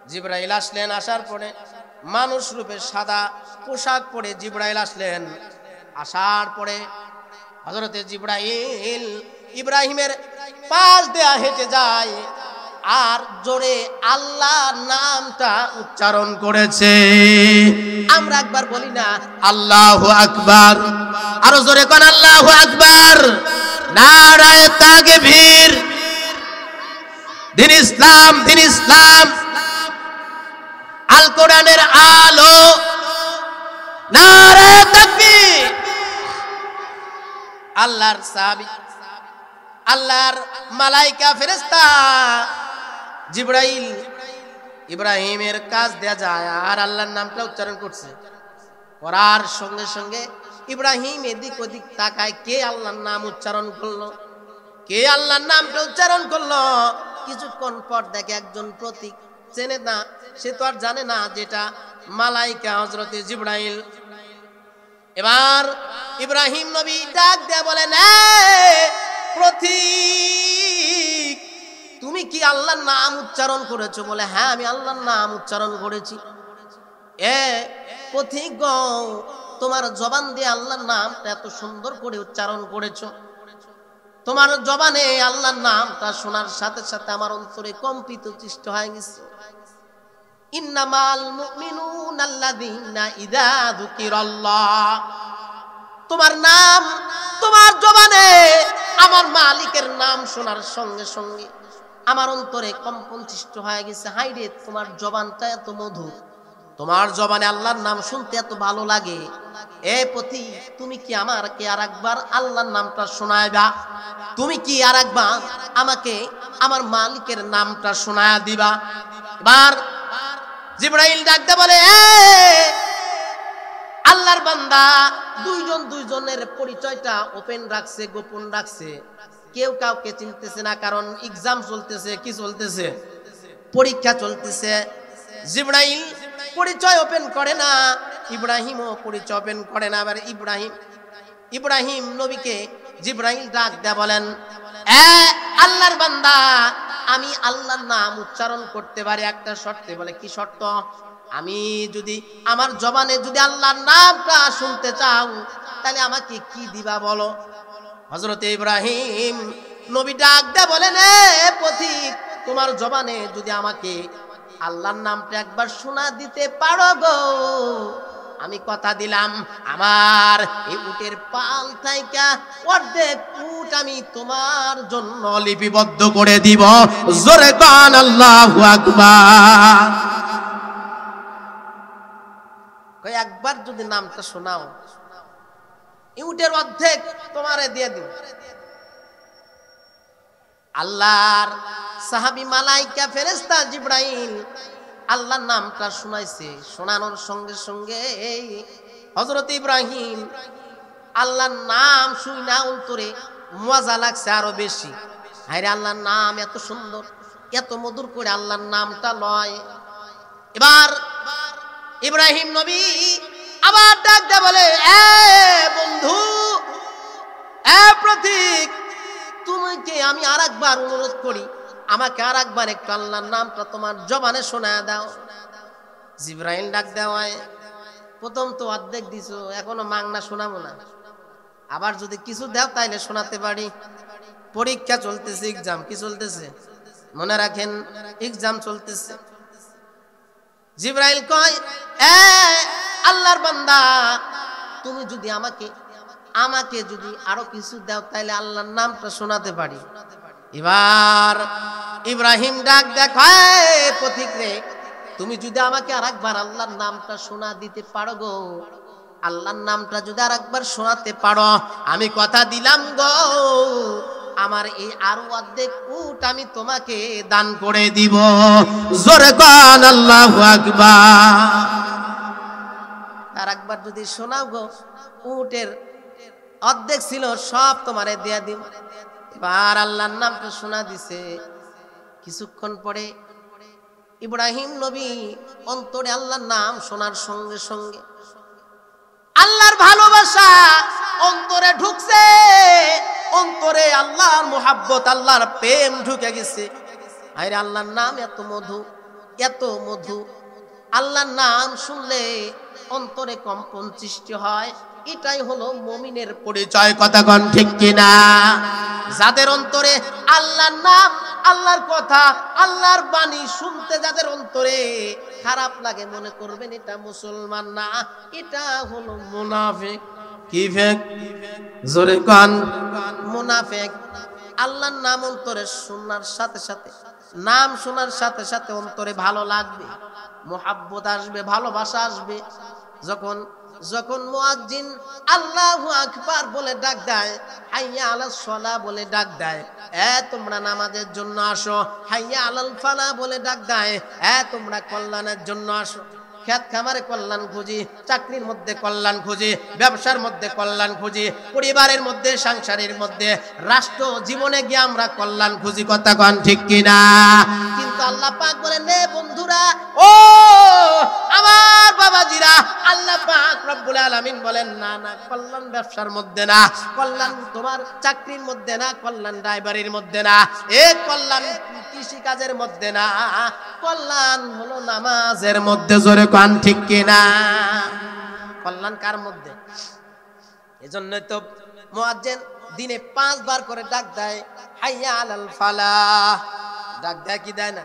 জিবরাইল আসলেন, আসার পরে মানুষ রূপে সাদা পোশাক পরে জিবরাইল আসলেন। আসার পরে হযরতে জিবরাইল ইব্রাহিমের পাশ দিয়ে হেঁটে যায় আর জোরে আল্লাহর নামটা উচ্চারণ করেছে। আমরা একবার বলি না আল্লাহু আকবার? আরো জোরে কোন আল্লাহু আকবার। নারায়ে তাকবীর। দ্বীন ইসলাম, দ্বীন ইসলাম, আল কোরআনের আলো। নারায়ে তাকবীর। আল্লাহর সাহাবী, আল্লাহর মালাইকা ফেরেশতা জিবরাইল ইব্রাহিমের কাজ দেয়া যায় আর আল্লাহর নামটা উচ্চারণ করছে। করার সঙ্গে সঙ্গে ইব্রাহিম এদিক ওদিক তাকায়, কে আল্লাহর নাম উচ্চারণ করলো, কে আল্লাহর নামটা উচ্চারণ করলো। কিছুক্ষণ পর দেখে একজন প্রতীক, চেনে না, সে তো আর জানে না যেটা মালাইকা হযরতে জিবরাইল। এবার ইব্রাহিম নবী ডাক দেয়া বলেন, প্রতীক তুমি কি আল্লাহর নাম উচ্চারণ করেছো? বলে হ্যাঁ আমি আল্লাহর নাম উচ্চারণ করেছি। প্রতীক গো, তোমার জবান দিয়ে আল্লাহর নামটা এত সুন্দর করে উচ্চারণ করেছো, তোমার জবানে আল্লাহর নামটা শোনার সাথে সাথে আমার অন্তরে কম্পিত সৃষ্ট হয়ে গেছে। ইন্নামাল মুমিনুনা আল্লাযীনা ইযা যুকিরাল্লাহ, তোমার নাম তোমার জবানে আমার মালিকের নাম শোনার সঙ্গে সঙ্গে আমার অন্তরে কম্পন সৃষ্ট হয়ে গেছে। হাইরে তোমার জবানটা এত মধুর, তোমার জবানে আল্লাহর নাম শুনতে এত ভালো লাগে। পতি তুমি কি আমাকে আর একবার আল্লাহর নামটা শোনাইবা? তুমি কি আর একবার আমাকে আমার মালিকের নামটা শোনায়া দিবা? এবার জিবরাইল ডাকতে বলে, আল্লাহর বান্দা দুইজন দুইজনের পরিচয়টা ওপেন রাখছে, গোপন রাখছে, কেউ কাউকে চিনতেছে না, কারণ এক্সাম চলতেছে। কি চলতেছে? পরীক্ষা চলতেছে। জিবরাইল পরিচয় ওপেন করে না, ইব্রাহিমও পরিচয় ওপেন করে না। এবার ইব্রাহিম নবীকে জিবরাইল ডাক দেয়া বলেন, আল্লাহর বান্দা আমি আল্লাহর নাম উচ্চারণ করতে পারি একটা শর্তে। বলে কি শর্ত? আমি যদি আমার জবানে যদি আল্লাহর নামটা শুনতে চাও তাহলে আমাকে কি দিবা বলো। হযরতে ইব্রাহিম নবী ডাক দেয়া বলেন, পথিক তোমার জবানে যদি আমাকে আল্লাহর নামটা একবার শোনা দিতে পারো গো, আমি কথা দিলাম আমার এই উটের পাল থাইকা অর্ধেক উট আমি তোমার জন্য লিপিবদ্ধ করে দিব। জোরে কান আল্লাহু আকবার। কই একবার যদি নামটা শোনাও এই উটের অর্ধেক তোমারে দিয়ে দিব। আল্লাহর সাহাবী মালাইকা ফেরেশতা জিবরাইল আল্লাহর নামটা শোনাইছে। শোনানোর সঙ্গে সঙ্গে হযরত ইব্রাহিম আল্লাহর নাম শুনা অন্তরে মজা লাগছে আরো বেশি। হায়রে আল্লাহর নাম এত সুন্দর, এত মধুর করে আল্লাহর নামটা লয়। এবার ইব্রাহিম নবী আবার ডাক দেয়া বলে, এ বন্ধু, এ প্রতীক, তোমাকে আমি আরেকবার অনুরোধ করি, আমাকে আরেকবার একটু আল্লাহর নামটা তোমার জবানে শোনায় দাও। জিবরাইল ডাক দেওয়ায়, প্রথম তো অর্ধেক দিছো, এখনো মাংনা শোনাবো না, আবার যদি কিছু দাও তাইলে শোনাতে পারি। পরীক্ষা চলতেছে, এক্সাম কি চলতেছে মনে রাখেন, এক্সাম চলতেছে। জিবরাইল কয়, এ আল্লাহর বান্দা, তুমি যদি আমাকে যদি আরো কিছু দাও তাইলে আল্লাহর নামটা শোনাতে পারি। এবার ইব্রাহিম ডাক দেখায়, পথিক রে, তুমি যদি আমাকে আরেকবার আল্লাহর নামটা শোনা দিতে পারো গো, আল্লাহর নামটা যদি আরেকবার শোনাতে পারো, আমি কথা দিলাম গো, আমার এই আরো অর্ধেক উট আমি তোমাকে দান করে দিব। জোরে কান আল্লাহু আকবার। আরেকবার যদি শোনাও গো, উটের অর্ধেক ছিল সব তোমারে দিয়া দিব। এবার আল্লাহর নামটা শোনা দিছে। কিছুক্ষণ পরে ইব্রাহিম নবী অন্তরে আল্লাহর নাম শোনার সঙ্গে সঙ্গে আল্লাহর ভালোবাসা অন্তরে ঢুকছে, অন্তরে আল্লাহর মুহাব্বত, আল্লাহর প্রেম ঢুকে গেছে। আরে আল্লাহর নাম এত মধু, এত মধু, আল্লাহর নাম শুনলে অন্তরে কম্পন সৃষ্টি হয়। এটাই হলো মুমিনের পরিচয়। কথা কোন ঠিক কিনা? যাদের অন্তরে আল্লাহর নাম, আল্লাহর কথা, আল্লাহর বাণী শুনতে যাদের অন্তরে খারাপ লাগে, মনে করবেন এটা মুসলমান না, এটা হলো মুনাফিক। কি ফেক? জোরে কান। মুনাফিক। আল্লাহর নাম অন্তরে শোনার সাথে সাথে, নাম শোনার সাথে সাথে অন্তরে ভালো লাগবে, মুহাব্বত আসবে, ভালোবাসা আসবে। যখন মুয়াজ্জিন আল্লাহু আকবার বলে ডাক দেয়, হাইয়া আলাস সালাহ বলে ডাক দেয়, এ তোমরা নামাজের জন্য আসো, হাইয়া আলাল ফালাহ বলে ডাক দেয়, এ তোমরা কল্যাণের জন্য আসো। খেত খামারে কল্যাণ খুঁজি, চাকরির মধ্যে কল্যাণ খুঁজি, ব্যবসার মধ্যে কল্যাণ খুঁজি, পরিবারের মধ্যে, সংসারের মধ্যে, রাষ্ট্র জীবনে গিয়ে আমরা কল্যাণ খুঁজি। কথা কোন ঠিক কিনা? কিন্তু আল্লাহ পাক বলেন, নে বন্ধুরা, ও আমার বাবাজিরা, আল্লাহ পাক রব্বুল আলামিন বলেন, না না, কল্যাণ ব্যবসার মধ্যে না, কল্যাণ তোমার চাকরির মধ্যে না, কল্যাণ ড্রাইভারির মধ্যে না, এ কল্যাণ কৃষি কাজের মধ্যে না, কল্যাণ হলো নামাজের মধ্যে। জোরে কান ঠিক কিনা? কল্যাণ কার মধ্যে? এজন্যই তো মুয়াজ্জিন দিনে 5 বার করে ডাক দেয়, হাইয়া আলাল ফালাহ। ডাক দেয় কি দেয় না?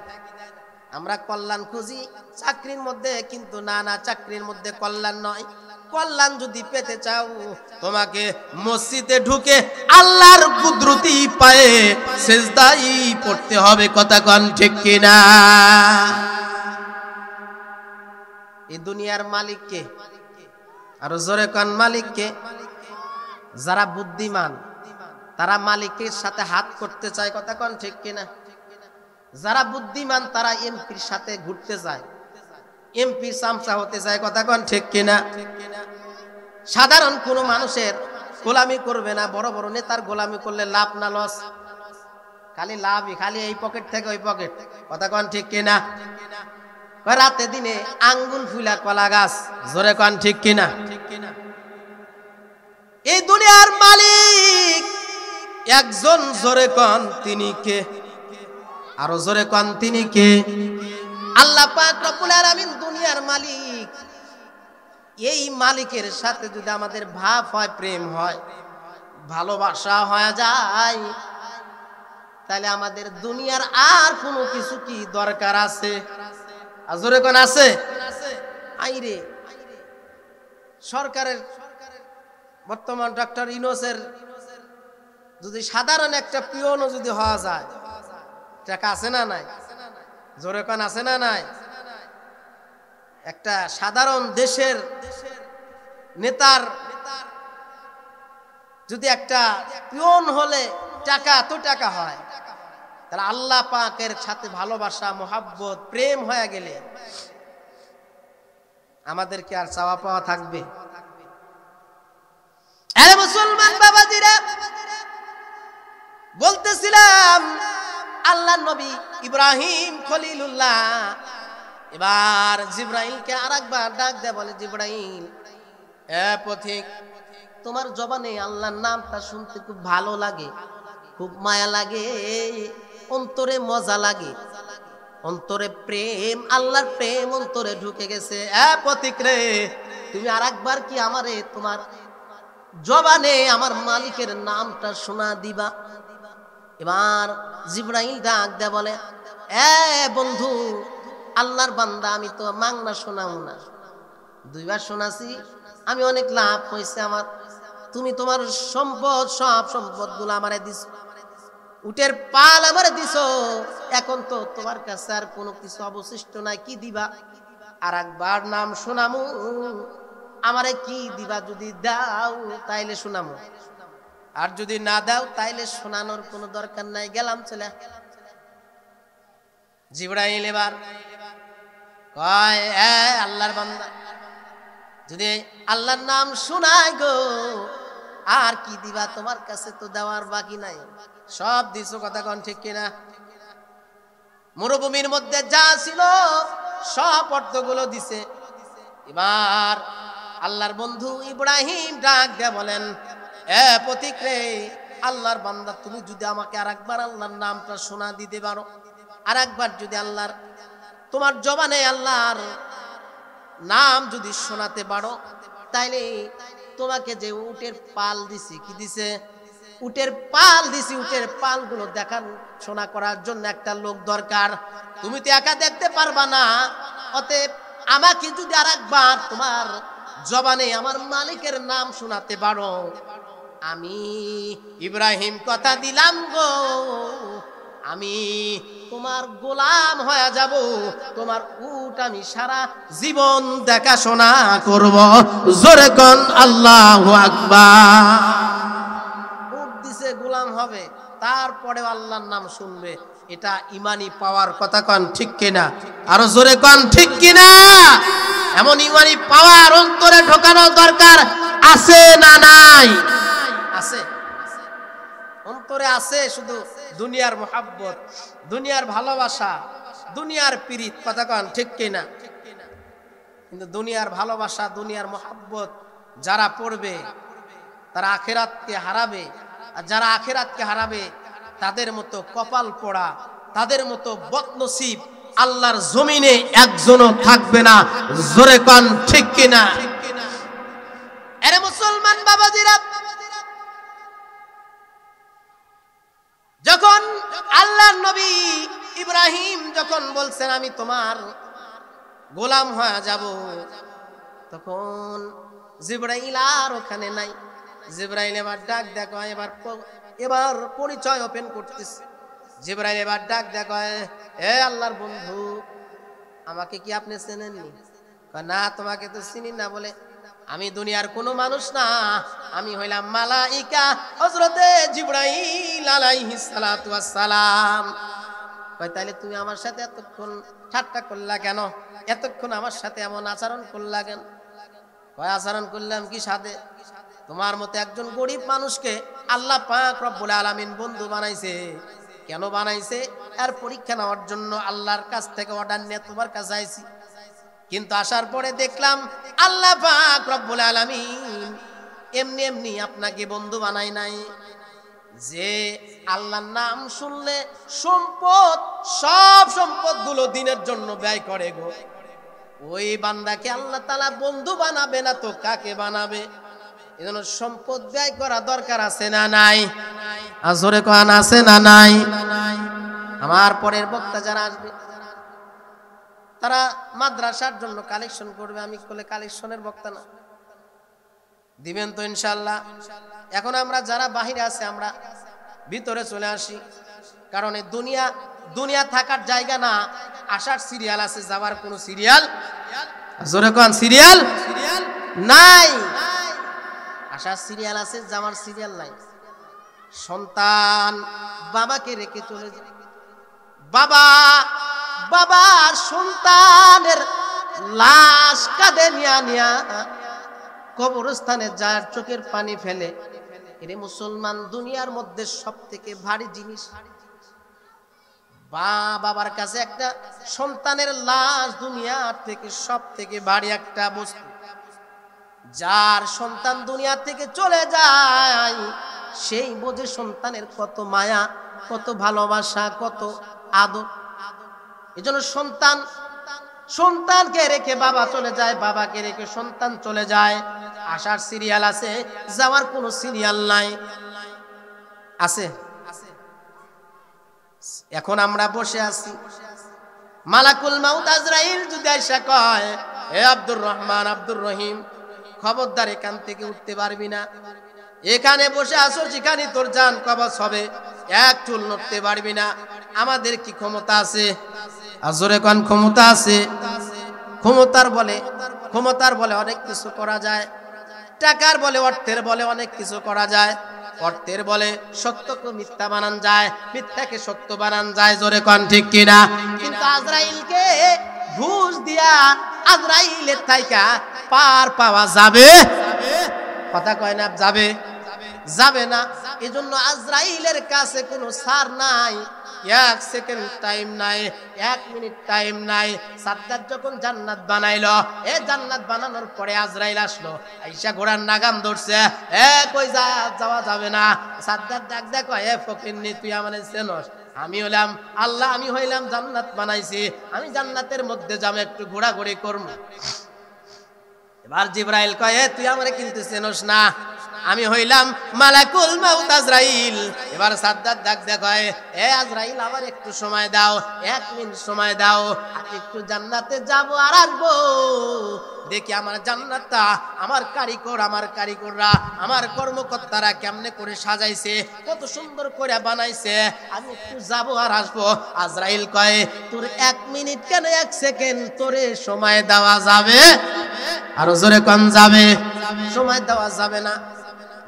আমরা কল্যাণ খুঁজি চাকরির মধ্যে, কিন্তু না না, চাকরির মধ্যে কল্যাণ নয়। কল্যাণ যদি পেতে চাও, তোমাকে মসজিদে ঢুকে আল্লাহর কুদরতি পায়ে সিজদায় পড়তে হবে। কথা কোন ঠিক কিনা? এই দুনিয়ার মালিক কে? আরো জোরে কোন মালিক কে? যারা বুদ্ধিমান তারা মালিকের সাথে হাত করতে চায়। কথা কোন ঠিক কিনা? যারা বুদ্ধিমান তারা এমপির সাথে ঘুরতে যায়, এমপি চামচা হতে চায়। কথা কোন ঠিক কিনা? সাধারণ কোনো মানুষের গোলামি করবে না, বড় বড় নেতার গোলামি করলে লাভ না লস? খালি লাভই, খালি এই পকেট থেকে ওই পকেট। কথা কোন ঠিক কিনা? রাতে দিনে আঙ্গুল ফুলা কলা গাছ। জোরে কোন ঠিক কিনা? এই দুনিয়ার মালিক একজন। জোরে কোন তিনি কে? আরো জোরে কোন তিনি কে? আল্লাহ পাক রব্বুল আলামিন দুনিয়ার মালিক। এই মালিকের সাথে যদি আমাদের ভাব হয়, প্রেম হয়, ভালোবাসা হয়ে যায়, তাহলে আমাদের দুনিয়ার আর কোনো কিছু কি দরকার আছে? আজরে কোন আছে আইরে সরকারের বর্তমান ডক্টর ইউনূসের যদি সাধারণ একটা পিওনও যদি হওয়া যায় টাকা আছে না নাই জোরে কোন আছে না নাই একটা সাধারণ দেশের নেতার যদি একটা পিওন হলে টাকা এত টাকা হয় তাহলে আল্লাহ পাকের সাথে ভালোবাসা মোহাব্বত প্রেম হয়ে গেলে আমাদের কি আর চাওয়া পাওয়া থাকবে আরে মুসলমান বাবাজিরা বলতেছিলাম আল্লাহর নবী ইব্রাহিম খলিলুল্লাহ এবার জিবরাইলকে আরেকবার ডাক দেয় বলে জিবরাইল এ পথিক তোমার জবানে আল্লাহর নামটা শুনতে খুব ভালো লাগে খুব মায়া লাগে অন্তরে মজা লাগে অন্তরে প্রেম আল্লাহর প্রেম অন্তরে ঢুকে গেছে এ পথিক রে তুমি আরেকবার কি আমারে তোমার জবানে আমার মালিকের নামটা শোনা দিবা এবার জিবরাইল ডাক দেয় বলে এ বন্ধু আল্লাহর বান্দা আমি তো মাংনা শোনাও না দুইবার শোনাছি আমি অনেক লাভ হয়েছে আমার তুমি তোমার সম্পদ সব সম্পদগুলো আমারে দিছো উটের পাল আমারে দিছো এখন তো তোমার কাছে আর কোনো কিছু অবশিষ্ট নাই কি দিবা আর একবার নাম শোনামু আমারে কি দিবা যদি দাও তাইলে শোনামু আর যদি না দাও তাইলে শোনানোর কোনো দরকার নাই গেলাম চলে জিবরাইল এবার কয় এ আল্লাহর বান্দা যদি আল্লাহর নাম শোনায় গো আর কি দিবা তোমার কাছে তো দেওয়ার বাকি নাই সব দিছো কথা কোন ঠিক কিনা মরুভূমির মধ্যে যা ছিল সব অর্থগুলো দিছে এবার আল্লাহর বন্ধু ইব্রাহিম ডাক দিয়ে বলেন এ পথিক রে আল্লাহর বান্দা তুমি যদি আমাকে আরেকবার আল্লাহর নামটা শোনা দিতে পারো আরেকবার যদি আল্লাহর তোমার জবানে আল্লাহর নাম যদি শোনাতে পারো তাইলে তোমাকে যে উটের পাল দিছি কি দিছে উটের পাল দিছি উটের পালগুলো দেখান শোনা করার জন্য একটা লোক দরকার তুমি তো একা দেখতে পারবা না অতএব আমাকে যদি আরেকবার তোমার জবানে আমার মালিকের নাম শোনাতে পারো আমি ইব্রাহিম কথা দিলাম গো আমি তোমার গোলাম হয়ে যাব তোমার উট আমি সারা জীবন দেখাশোনা করব জোরে কোন আল্লাহু আকবার উট দিছে গোলাম হবে তারপরে আল্লাহর নাম শুনবে এটা ইমানি পাওয়ার কথা কোন ঠিক কিনা আরো জোরে কোন ঠিক কিনা এমন ইমানি পাওয়ার অন্তরে ঢোকানো দরকার আছে না নাই আছে অন্তরে আছে শুধু দুনিয়ার মোহাব্বত দুনিয়ার ভালোবাসা দুনিয়ার পীড়িত কথা কোন ঠিক কিনা কিন্তু দুনিয়ার ভালোবাসা দুনিয়ার মোহাব্বত যারা পড়বে তারা আখিরাতকে হারাবে আর যারা আখিরাতকে হারাবে তাদের মতো কপাল পোড়া তাদের মতো বদনসিব আল্লাহর জমিনে একজনও থাকবে না জোরে কোন ঠিক কিনা আরে মুসলমান বাবাজিরা যখন আল্লাহর নবী ইব্রাহিম যখন বলছেন আমি তোমার গোলাম হয়ে যাব তখন জিবরাইল আর ওখানে নাই জিবরাইল এবার ডাক দেখো এবার পরিচয় ওপেন করতেছে জিবরাইল এবার ডাক দেখো এ আল্লাহর বন্ধু আমাকে কি আপনি চেনেননি না তোমাকে তো চিনি না বলে আমি দুনিয়ার কোনো মানুষ না আমি হইলাম মালাইকা হযরতে জিবরাইল আলাইহিস সালাতু ওয়াস সালাম কই তাইলে তুমি আমার সাথে এতক্ষণ ঠাট্টা করলা কেন এতক্ষণ আমার সাথে এমন আচরণ করলা কেন কয় আচরণ করলাম কি সাথে তোমার মতো একজন গরিব মানুষকে আল্লাহ পাক রব্বুল আলামিন বন্ধু বানাইছে কেন বানাইছে আর পরীক্ষা নেওয়ার জন্য আল্লাহর কাছ থেকে অর্ডার নিয়ে তোমার কাছে আইছি কিন্তু আসার পরে দেখলাম আল্লাহ পাক রব্বুল আলামিন এমনি এমনি আপনাকে বন্ধু বানাই নাই যে আল্লাহর নাম শুনলে সম্পদ সব সম্পদগুলো দিনের জন্য ব্যয় করে গো ওই বান্দাকে আল্লাহ তাআলা বন্ধু বানাবে না তো কাকে বানাবে এজন্য সম্পদ ব্যয় করা দরকার আছে না নাই আসরে কোন আছে না নাই আমার পরের বক্তা যারা আসবে তারা মাদ্রাসার জন্য কালেকশন করবে, আমি বলে কালেকশনের বক্তা না, দিবেন তো ইনশাআল্লাহ। এখন আমরা যারা বাহিরে আছে আমরা ভিতরে চলে আসি, কারণ এই দুনিয়া থাকার জায়গা না, আসার সিরিয়াল আছে, যাওয়ার কোনো সিরিয়াল, জোরে কোন সিরিয়াল নাই। আসার সিরিয়াল আছে, যাওয়ার সিরিয়াল নাই। সন্তান বাবাকে রেখে চলে যায়, বাবার সন্তানের লাশ কাঁধে নিয়া কবরস্থানে যার চোখের পানি ফেলে। এরে মুসলমান, দুনিয়ার মধ্যে সব থেকে ভারী জিনিস বাবার কাছে একটা সন্তানের লাশ দুনিয়ার থেকে সব থেকে ভারী একটা বস্তু। যার সন্তান দুনিয়া থেকে চলে যায় সেই বোঝে সন্তানের কত মায়া, কত ভালোবাসা, কত আদর। এজন্য সন্তানকে রেখে বাবা চলে যায়, বাবাকে রেখে সন্তান চলে যায়। আসার সিরিয়াল আছে, যাওয়ার কোনো সিরিয়াল নাই। আছে? এখন আমরা বসে আছি, মালাকুল মাউত আজরাইল যদি আইসা কয়, হে আব্দুর রহমান, আব্দুর রহিম, খবরদার এখান থেকে উঠতে পারবি না, এখানে বসে আসো, যেখানে তোর জান কবজ হবে, এক চুল নড়তে পারবি না। আমাদের কি ক্ষমতা আছে? আজরে কোন ক্ষমতা আছে? ক্ষমতার বলে অনেক কিছু করা যায়, টাকার বলে, অর্থের বলে অনেক কিছু করা যায়। অর্থের বলে সত্যকে মিথ্যা বানান যায়, মিথ্যাকে সত্য বানান যায়, জোরে কোন ঠিক কিনা? কিন্তু আজরাইলকে ঘুষ দিয়া আজরাইলের থাইকা পার পাওয়া যাবে? কথা কয় না, যাবে না। এজন্য আজরাইলের কাছে কোনো ছাড় নাই, এক সেকেন্ড টাইম নাই, এক মিনিট টাইম নাই। সাদ্দাত যখন জান্নাত বানাইলো, জান্নাত বানানোর পরে আজরাইল আসলো, আইসা ঘোড়ার নাগাম ধরছে, কই যাওয়া যাবে না। সাদ্দাত ডাক ফকিন্নি, তুই আমারে চেনস? আমি হইলাম আল্লাহ, আমি হইলাম জান্নাত বানাইছি, আমি জান্নাতের মধ্যে যাবো, একটু ঘোরাঘুরি করবো। এবার জিবরাইল কয়, তুই আমারে কিন্তু চেনস না, আমি হইলাম মালাকুল মাউত আজরাইল। এবার সাদ্দাত ডাক দেখায়, আজরাইল, আবার একটু সময় দাও, 1 মিনিট সময় দাও, আর একটু জান্নাতে যাব আর আসবো, দেখি আমার জান্নাতটা আমার কারিগররা, আমার কর্মকর্তারা কেমনে করে সাজাইছে, কত সুন্দর করে বানাইছে, আমি একটু যাব আর আসবো। আজরাইল কয়, তোর 1 মিনিট কেন 1 সেকেন্ড তোরে সময় দেওয়া যাবে? আর জোরে কোন যাবে? সময় দেওয়া যাবে না।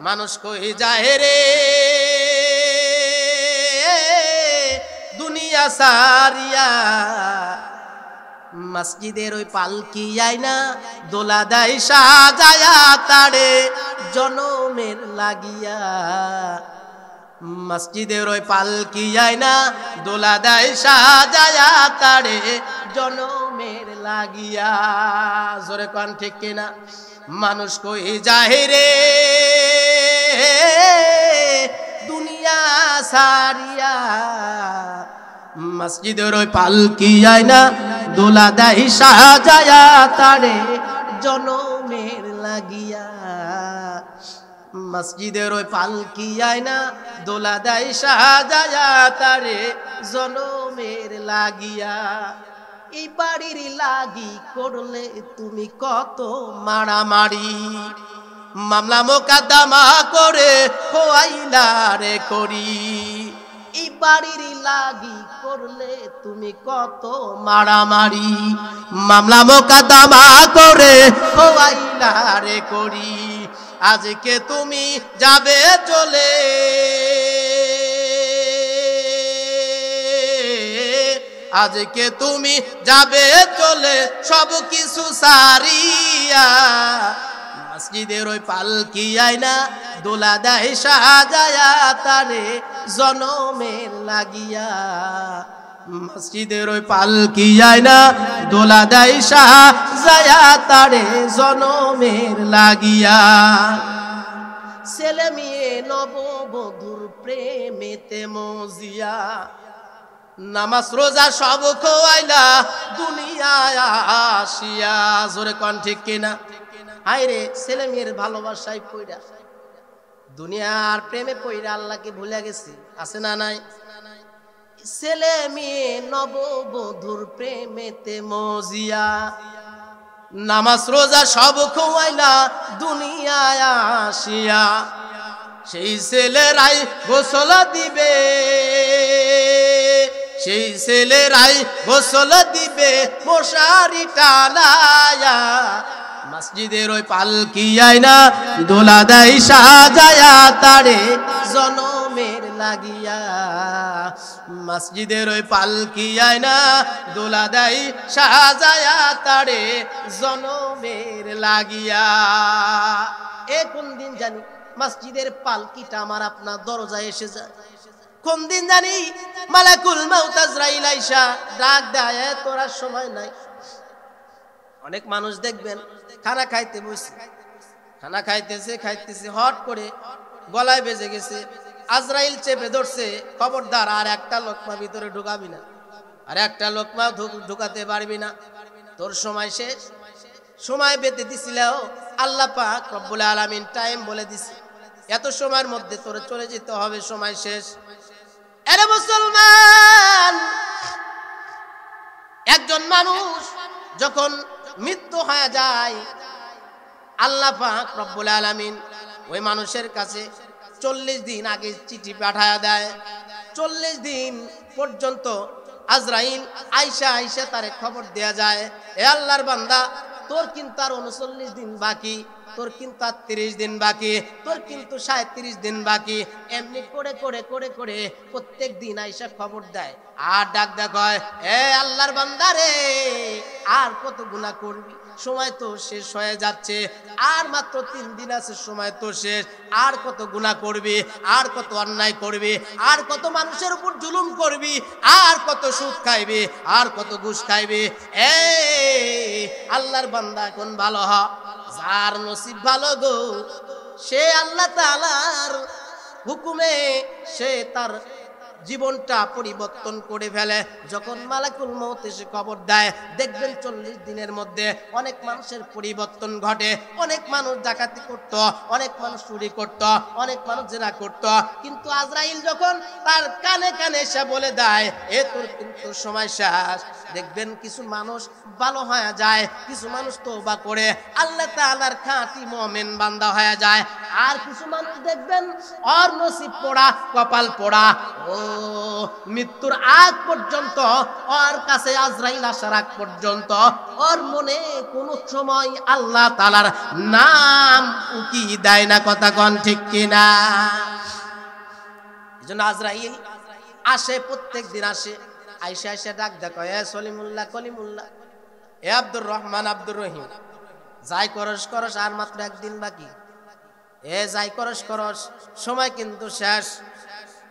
মানুষ কই যায় রে দুনিয়া সারিয়া, মসজিদের ওই পালকি আইনা দোলা দেয় সাজায়া তারে জনমের লাগিয়া। মসজিদের ওই পালকি আইনা দোলা দেয় সাজায়া তারে জনমের লাগিয়া, জোরে কোন ঠিক কিনা? মানুষ কই যায় রে দুনিয়া সারিয়া, মসজিদের ওই পালকি আইনা দোলা দেয় সাজায়া তারে জনমের লাগিয়া। মসজিদের ওই পালকি আইনা দোলা দেয় সাজায়া তারে জনমের লাগিয়া। এই বাড়ির লাগি করলে তুমি কত মারামারি, মামলা মোকদ্দমা করে খোয়াইলা রে করি। এই বাড়ির লাগি করলে তুমি কত মারামারি, মামলা মোকদ্দমা করে খোয়াইলা রে করি। আজকে তুমি যাবে চলে, আজকে তুমি যাবে চলে সব কিছু সারিয়া। মসজিদের ওই পালকি আইনা দোলা দেয় সাজায়া তারে জনমের লাগিয়া। মসজিদের ওই পালকি আইনা দোলা দেয় সাজায়া তারে জনমের লাগিয়া। ছেলে মেয়ে নববধূর প্রেমেতে মজিয়া, নামাজ রোজা সব খোয়াইলা দুনিয়ায় আসিয়া, জোরে কোন ঠিক কিনা? হায়রে ছেলে মেয়ের ভালোবাসায় পইরা, দুনিয়ার প্রেমে পইরা আল্লাহকে ভুলে গেছি, আছে না নাই? ছেলে মেয়ে নববধূর প্রেমেতে মজিয়া, নামাজ রোজা সব খোয়াইলা দুনিয়ায় আসিয়া, সেই ছেলেরাই গোসল দিবে, সেই ছেলেরাই গোসল দিবে মশারি টানায়া, মসজিদের ওই পালকি আয়না দোলা দেয় সাজায়া তারে জনমের লাগিয়া, মসজিদের ওই পালকি আয়না দোলা দেয় সাজায়া তারে জনমের লাগিয়া। এ কোন দিন জানি মসজিদের পালকিটা আমার আপনার দরজায় এসে যায়, কোন দিন জানি মালাকুল মাউত আজরাইল আইসা ডাক দেয়, তোরা সময় নাই। অনেক মানুষ দেখবেন খানা খাইতে বসে, খানা খাইতেছে হট করে গলায় বেজে গেছে, আজরাইল চেপে ধরছে, খবরদার আর একটা লোকমা ভিতরে ঢুকাবি না, আর একটা লোকমা ঢুকাতে পারবি না, তোর সময় শেষ। সময় বেঁধে দিছিল আল্লাহ পাক রব্বুল আলামিন, টাইম বলে দিছে, এত সময়ের মধ্যে তোরে চলে যেতে হবে, সময় শেষ। আরে মুসলমান, একজন মানুষ যখন মৃত্যু হয়ে যায়, আল্লাহ পাক রব্বুল আলামিন ওই মানুষের কাছে 40 দিন আগে চিঠি পাঠায়া দেয়। 40 দিন পর্যন্ত আজরাইল আইসা তারে খবর দেয়া যায়, এ আল্লাহর বান্দা, তোর কিন্তু আর 39 দিন বাকি, তোর কিন্তু আর 30 দিন বাকি, তোর কিন্তু 37 দিন বাকি। এমনি করে করে করে করে প্রত্যেক দিন আইসা খবর দেয়, আর ডাক দেয়, এ আল্লাহর বান্দা রে, আর কত গুনাহ করবি, সময় তো শেষ হয়ে যাচ্ছে, আর মাত্র 3 দিন আছে, সময় তো শেষ, আর কত গুনাহ করবি, আর কত অন্যায় করবি, আর কত মানুষের উপর জুলুম করবি, আর কত সুদ খাইবি, আর কত ঘুষ খাইবি। এ আল্লাহর বান্দা কোন ভালো হ, যার নসিব ভালো গো, সে আল্লাহ তাআলার হুকুমে সে তার জীবনটা পরিবর্তন করে ফেলে। যখন মালাকুল মউত এসে খবর দেয়, দেখবেন 40 দিনের মধ্যে অনেক মানুষের পরিবর্তন ঘটে। অনেক মানুষ ডাকাতি করত, অনেক মানুষ চুরি করত, অনেক মানুষ জেনা করত, কিন্তু আজরাইল যখন তার কানে কানে এসে বলে দেয়, এ তোর কিন্তু সময় শেষ, দেখবেন কিছু মানুষ ভালো হয়ে যায়, কিছু মানুষ তওবা করে আল্লাহ তাআলার খাঁটি মুমিন বান্দা হয়ে যায়, আর কিছু মানুষ দেখবেন ওর নসিব পোড়া, কপাল পোড়া, ও মৃত্যুর আগ পর্যন্ত, ওর কাছে আজরাইল আসার আগ পর্যন্ত ওর মনে কোন সময় আল্লাহ তাআলার নাম উকি দেয় না। কথা কোন ঠিক কিনা? এজন্য আজরাইল আসে, প্রত্যেক দিন আসে, আইসা ডাক দেখো, এ সলিমুল্লাহ, কলিমুল্লাহ, এ আব্দুর রহমান, আব্দুর রহিম, যাই করস করস, আর মাত্র 1 দিন বাকি, এ যাই করস করস, সময় কিন্তু শেষ।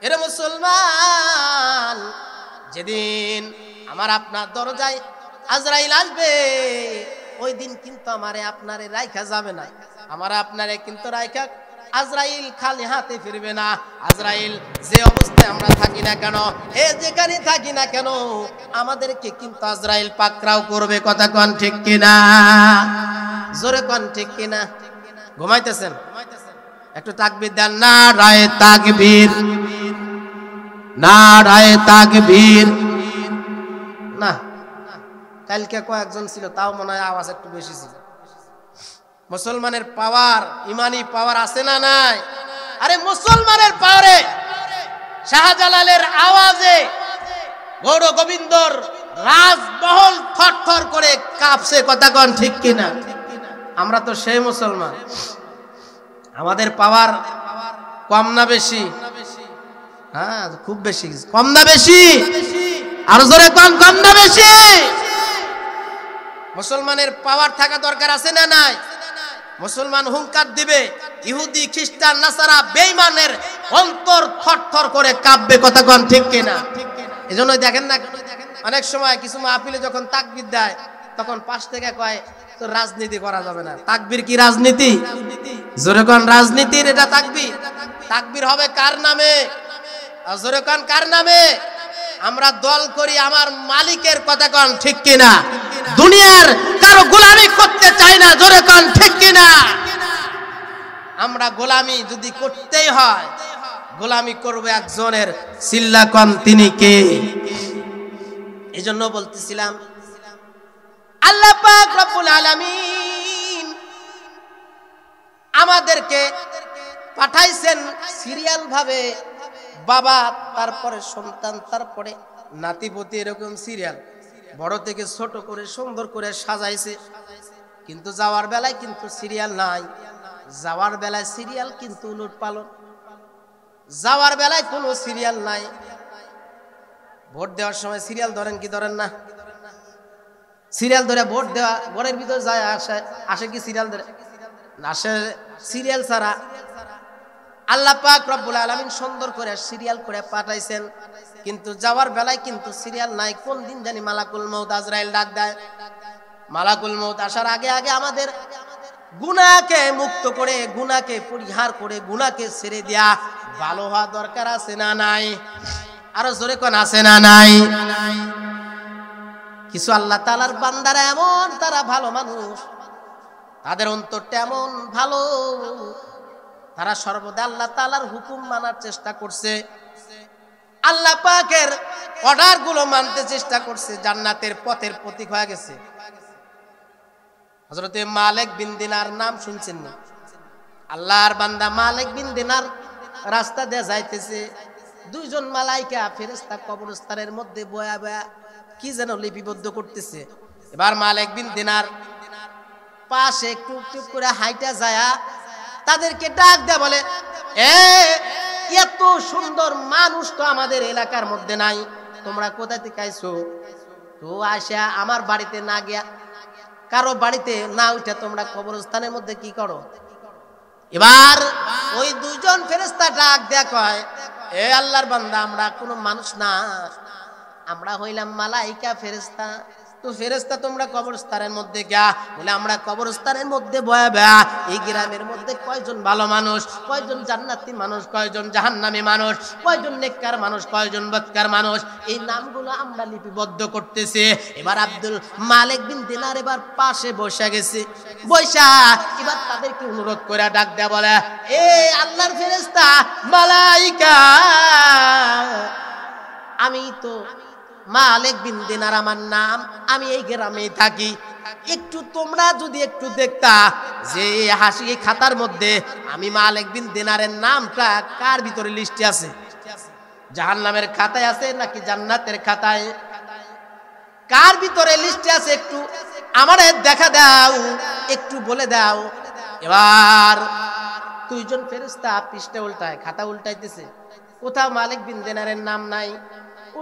এরে মুসলমান, যেদিন আমার আপনার দরজায় আজরাইল আসবে, ওই দিন কিন্তু আমারে আপনারে রাইখা যাবে না, আমার আপনারে কিন্তু রাইখা আজরাইল খালি হাতে ফিরবে না। আজরাইল যে অবস্থায় আমরা থাকি না কেন, যেখানে থাকি না কেন, আমাদেরকে কিন্তু আজরাইল পাকড়াও করবে। কথা কোন ঠিক কিনা? জোরে কোন ঠিক কিনা? ঘুমাইতেছেন? একটু তাকবীর দেন। নারায়ে তাকবীর, নারায়ে তাকবীর। না, কালকে কয়েকজন ছিল, তাও মনে হয় আওয়াজ একটু বেশি ছিল। মুসলমানের পাওয়ার, ইমানি পাওয়ার আছে না নাই? আরে মুসলমানের পাওয়ারে, শাহজালালের আওয়াজে গৌর গোবিন্দর রাজমহল থরথর করে কাঁপছে। কথা কোন ঠিক কিনা? আমরা তো সেই মুসলমান, আমাদের পাওয়ার কম না বেশি? হ্যাঁ, খুব বেশি। কম না বেশি? আর জোরে কোন, কম না বেশি? মুসলমানের পাওয়ার থাকা দরকার আছে না নাই? মুসলমান হুঙ্কার দিবে, ইহুদি খ্রিস্টান নাসারা বেঈমানের অন্তর থরথর করে কাঁপবে। কথা কোন ঠিক কিনা? এজন্য দেখেন না, অনেক সময় কিছু মাহফিলে যখন তাকবীর দেয়, তখন পাশ থেকে কয় তো রাজনীতি করা যাবে না। তাকবীর কি রাজনীতি? জোরে কোন, রাজনীতির এটা তাকবীর? তাকবীর হবে কার নামে? জোরে কোন, কার নামে? আমরা দল করি আমার মালিকের। কথা কোন ঠিক কিনা? দুনিয়ার কারো গোলামি করতে চাই না। জোরে কোন ঠিক কিনা? আমরা গোলামি যদি করতেই হয়, গোলামি করবে একজনের, চিল্লা কোন তিনি কে? এজন্য বলতেছিলাম আল্লাহ পাক রব্বুল আলামিন আমাদেরকে পাঠাইছেন সিরিয়াল ভাবে, বাবা তারপরে সন্তান তারপরে নাতিপতি, এরকম সিরিয়াল বড় থেকে ছোট করে সুন্দর করে সাজাইছে। কিন্তু যাওয়ার বেলায় কিন্তু সিরিয়াল নাই, যাওয়ার বেলায় সিরিয়াল কিন্তু উলট পালট, যাওয়ার বেলায় কোনো সিরিয়াল নাই। ভোট দেওয়ার সময় সিরিয়াল ধরেন কি ধরেন না? সিরিয়াল ধরে ভোট দেওয়া, ঘরের ভিতর যায় আসে, আসে কি সিরিয়াল ধরে আসে? সিরিয়াল ছাড়া আল্লাহ পাক রব্বুল আলামিন সুন্দর করে সিরিয়াল করে পাঠাইছেন, কিন্তু যাওয়ার বেলায় কিন্তু সিরিয়াল নাই। কোন দিন জানি মালাকুল মউত আজরাইল ডাক দেয়। মালাকুল মউত আসার আগে আগে আমাদের গুনাহকে মুক্ত করে, গুনাহকে পরিহার করে, গুনাহকে ছেড়ে দেয়া ভালো হওয়া দরকার আছে না নাই? আরো জোরে কোন আছে না নাই? কিছু আল্লাহ তাআলার বান্দারা এমন, তারা ভালো মানুষ, তাদের অন্তরটা এমন ভালো, তারা সর্বদা আল্লাহ তাআলার হুকুম মানার চেষ্টা করছে, আল্লাহ পাকের অর্ডার গুলো মানতে চেষ্টা করছে, জান্নাতের পথের প্রতীক হয়ে গেছে। হযরতে মালিক বিন দিনার নাম শুনছেন না? আল্লাহর বান্দা মালিক বিন দিনার রাস্তা দিয়ে যাইতেছে, দুইজন মালাইকা ফেরেশতা কবরস্থানের মধ্যে বয়া বয়া কি যেন লিপিবদ্ধ করতেছে। এবার মালিক বিন দিনার পাশে একটু একটু করে হাইটা যায়া তাদেরকে ডাক দেয়া বলে, এত সুন্দর মানুষ তো আমাদের এলাকার মধ্যে নাই, তোমরা কোথা থেকে আইছো? তো আসা আমার বাড়িতে না গিয়া, কারো বাড়িতে না উঠে তোমরা কবরস্থানের মধ্যে কি করো? এবার ওই দুইজন ফেরেশতা ডাক দেয়া কয়, এ আল্লাহর বান্দা, আমরা কোনো মানুষ না, আমরা হইলাম মালাইকা ফেরেশতা। তো ফেরেশতা তোমরা কবরস্থানের মধ্যে গিয়া, বলে আমরা কবরস্থানের মধ্যে বয়া বয়া এই গ্রামের মধ্যে কয়জন ভালো মানুষ, কয়জন জান্নাতি মানুষ, কয়জন জাহান্নামী মানুষ, কয়জন নেককার মানুষ, কয়জন বদকার মানুষ, এই নামগুলো আমরা লিপিবদ্ধ করতেছি। এবার আব্দুল মালিক বিন দিনার এবার পাশে বসে গেছে, বৈশা এবার তাদেরকে অনুরোধ করে ডাক দেয়া বলে, এ আল্লাহর ফেরেশতা মালাইকা, আমি তো মালিক বিন দিনার আমার নাম, আমি এই গ্রামেই থাকি, একটু তোমরা যদি একটু দেখতা যে হাসি খাতার মধ্যে আমি মালিক বিন দিনারের নামটা কার ভিতরে লিস্টে আছে, জাহান্নামের খাতায় আছে নাকি জান্নাতের খাতায়, কার ভিতরে লিস্টে আছে, একটু আমারে দেখা দাও, একটু বলে দাও। এবার দুইজন ফেরেশতা পৃষ্ঠা উল্টায়, খাতা উল্টাইতেছে, কোথাও মালিক বিন দিনারের নাম নাই।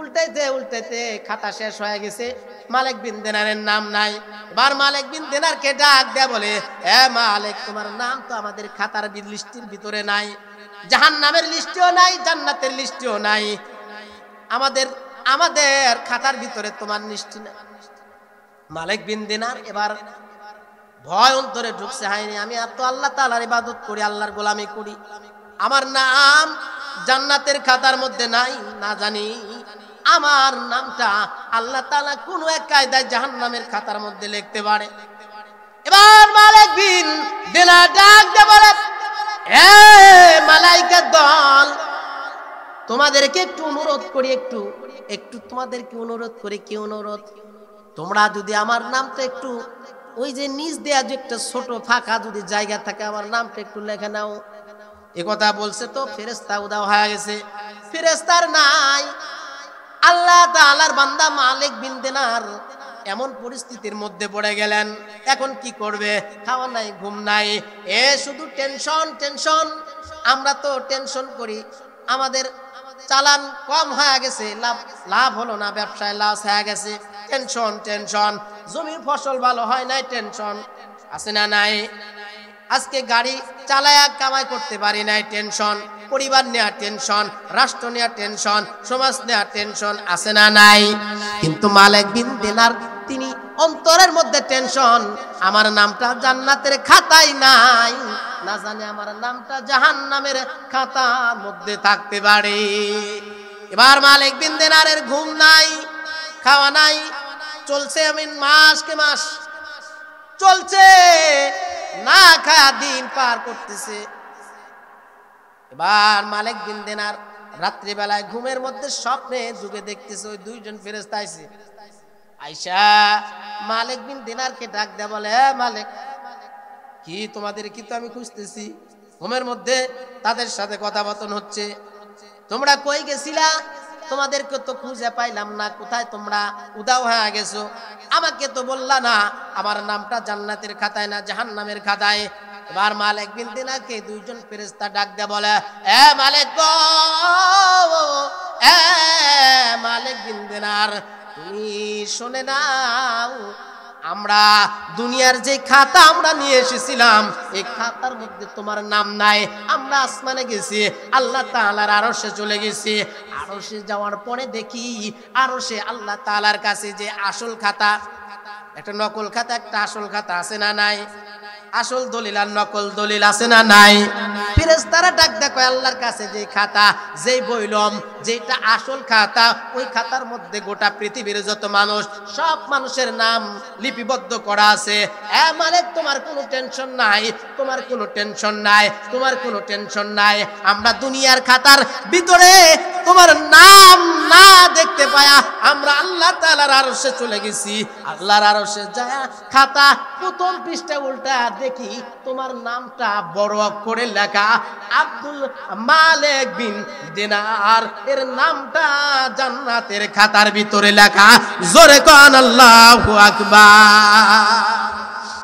উল্টাইতে উল্টাইতে খাতা শেষ হয়ে গেছে, মালিক বিন দিনারের নাম নাই। এবার মালিক বিন দিনারকে ডাক দেয়া বলে, এ মালিক, তোমার নাম তো আমাদের খাতার লিস্টের ভিতরে নাই, জাহান্নামের লিস্টেও নাই, জান্নাতের লিস্টেও নাই, আমাদের খাতার ভিতরে তোমার লিস্ট নাই। মালিক বিন দিনার এবার ভয় অন্তরে ঢুকছে, হায়নি, আমি এত আল্লাহ তাআলার ইবাদত করি, আল্লাহর গোলামি করি, আমার নাম জান্নাতের খাতার মধ্যে নাই, না জানি আমার নামটা আল্লাহ তাআলা কোন এক কায়দায় জাহান্নামের খাতার মধ্যে লিখতে পারে। এবার মালিক বিন দিনার ডাক দিয়ে বলে, এ মালাইকার দল, তোমাদেরকে একটু অনুরোধ করি, একটু তোমাদেরকে অনুরোধ করি, কি অনুরোধ? তোমরা যদি আমার নামটা একটু ওই যে নিচ দেয়া যে একটা ছোট ফাঁকা যদি জায়গা থাকে, আমার নামটা একটু লেখে নাও। এ কথা বলছে তো ফেরেশতা উদাও হয়ে গেছে, ফেরেশতার নাই। আল্লাহ তাআলার বান্দা মালিক বিন দিনার এমন পরিস্থিতির মধ্যে পড়ে গেলেন, এখন কি করবে? খাওয়া নাই, ঘুম নাই, শুধু টেনশন টেনশন। আমরা তো টেনশন করি, আমাদের চালান কম হয়ে গেছে, লাভ হলো না, ব্যবসায় লস হয়ে গেছে, টেনশন টেনশন। জমির ফসল ভালো হয় নাই, টেনশন আছে না নাই? আজকে গাড়ি চালায়া কামাই করতে পারি নাই, টেনশন। পরিবার নেওয়া টেনশন, রাষ্ট্র নেওয়া টেনশন, সমাজ নেওয়া টেনশন আছে না নাই? কিন্তু মালিক বিন দিনার তিনি অন্তরের মধ্যে টেনশন, আমার নামটা জান্নাতের খাতায় নাই, না জানে আমার নামটা জাহান্নামের খাতার মধ্যে থাকতে পারে। এবার মালিক বিন দিনারের ঘুম নাই, খাওয়া নাই, চলছে মাসকে মাস চলছে, না খায়া দিন পার করতেছে। এবার মালিক বিন দিনার রাত্রিবেলায় ঘুমের মধ্যে স্বপ্নে যুগে দেখতেছে ওই দুইজন ফেরেশতা আইছে। আয়েশা মালিক বিন দিনারকে ডাক দেয়া বলে, মালিক কি তোমাদের কি তো আমি খুঁজতেছি। ঘুমের মধ্যে তাদের সাথে কথাবার্তা হচ্ছে, তোমরা কই গেছিলা, তোমাদেরকে তো খুঁজে পাইলাম না, কোথায় তোমরা উদাও হয়ে গেছো, আমাকে তো বললা না আমার নামটা জান্নাতের খাতায় না জাহান্নামের খাতায়। এবার মালিক বিন দিনারকে দুইজন ফেরেশতা ডাক দেয়া বলে, এ মালিক গো, এ মালিক বিন দিনার, তুমি শুনে নাও, আমরা দুনিয়ার যে খাতা আমরা নিয়ে এসেছিলাম এই খাতার মধ্যে তোমার নাম নাই। আমরা আসমানে গেছি, আল্লাহ তাআলার আরশে চলে গেছি। আরশে যাওয়ার পরে দেখি আরশে আল্লাহ তাআলার কাছে যে আসল খাতা, একটা নকল খাতা একটা আসল খাতা আছে না নাই? আসল দলিল আর নকল দলিল আছে না নাই? ফেরেশতারা ডাক দেখো আল্লাহর কাছে যে খাতা, যেই বইলম যেটা আসল খাতা, ওই খাতার মধ্যে গোটা পৃথিবীর যত মানুষ সব মানুষের নাম লিপিবদ্ধ করা আছে। এ মালিক তোমার কোনো টেনশন নাই, তোমার কোনো টেনশন নাই, তোমার কোনো টেনশন নাই। আমরা দুনিয়ার খাতার ভিতরে তোমার নাম না দেখতে পায়া আমরা আল্লাহ তাআলার আরশে চলে গেছি। আল্লাহর আরশে যায় খাতা প্রথম পৃষ্ঠা উল্টা দেখি তোমার নামটা বড় অক্ষরে লেখা আব্দুল মালিক বিন দিনার, এর নামটা জান্নাতের খাতার ভিতরে লেখা। জোরে কোন আল্লাহু আকবার।